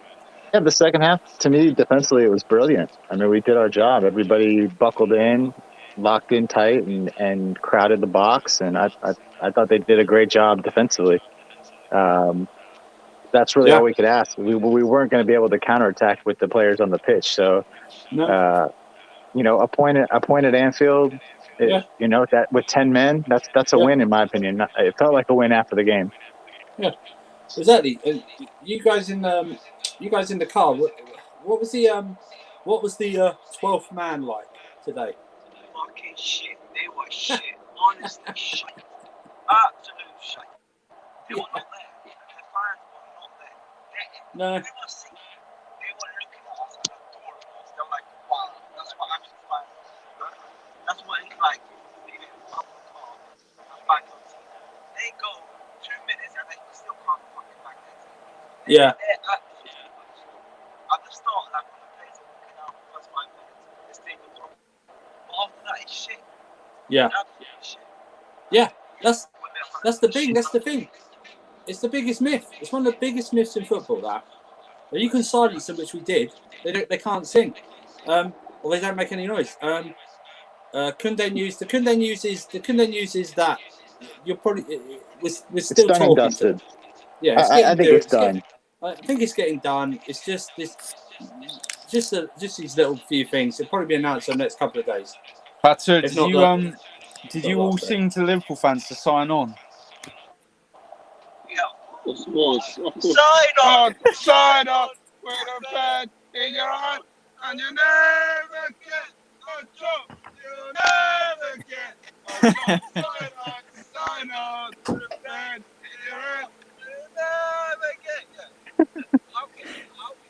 yeah, the second half, to me, defensively, it was brilliant. I mean, we did our job. Everybody buckled in, locked in tight, and crowded the box. And I thought they did a great job defensively. That's really all we could ask. We weren't going to be able to counterattack with the players on the pitch. So, No. a point at Anfield, that with 10 men, that's a win in my opinion. It felt like a win after the game. Yeah, exactly. You guys in the car. What was the 12th man like today? Fucking shit. They were shit. Honestly, shit. Absolute shit. They were not there. The fans were not there. No. They were singing. They were looking at us and adoring us. They're like, wow, that's what actually fans do. That's what it's like being in a car and back on team. They go 2 minutes and they still can't fucking back their team. Yeah. They're absolutely at the start, like when the players are walking out the first 5 minutes, the stadium's on. But after that, it's shit. Yeah. It's shit. Yeah. That's the thing. That's the thing. It's the biggest myth. It's one of the biggest myths in football. That you can silence them, which we did. They can't sing, or they don't make any noise. Kunde News is that you're probably we're still done talking. and dusted. Yeah, I think it's done. I think it's getting done. It's just this, just these little few things. It'll probably be announced in the next couple of days. Batu, If did not you did not you all last day. sing to Liverpool fans to sign on? Yeah. Of course. Sign on! With a pen in your hand, and you never get a job. You never get a job. Sign on. With a pen in your hand, You never get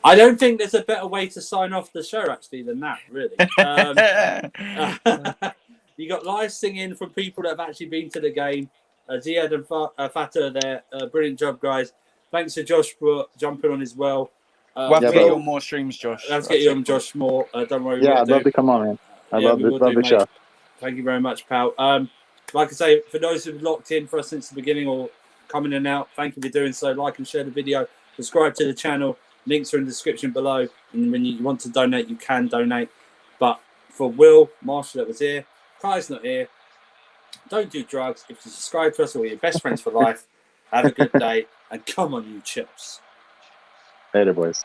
I don't think there's a better way to sign off the show actually than that. Really. You got live singing from people that have actually been to the game. Ziad and Fatah there. Brilliant job, guys. Thanks to Josh for jumping on as well. We'll have to Yeah, get bro. you on more streams, Josh. Let's get you on, Josh, more. Don't worry. Yeah, we'll I'd love do. to come on, man. I Yeah, love we will the do, mate. show. Thank you very much, pal. Like I say, for those who've locked in for us since the beginning or coming in and out, thank you for doing so. Like and share the video. Subscribe to the channel. Links are in the description below. And when you want to donate, you can donate. But for Will, Marshall that was here, Kai's not here. Don't do drugs. If you subscribe to us, we're your best friends for life. Have a good day. And come on, you chips. Later, boys.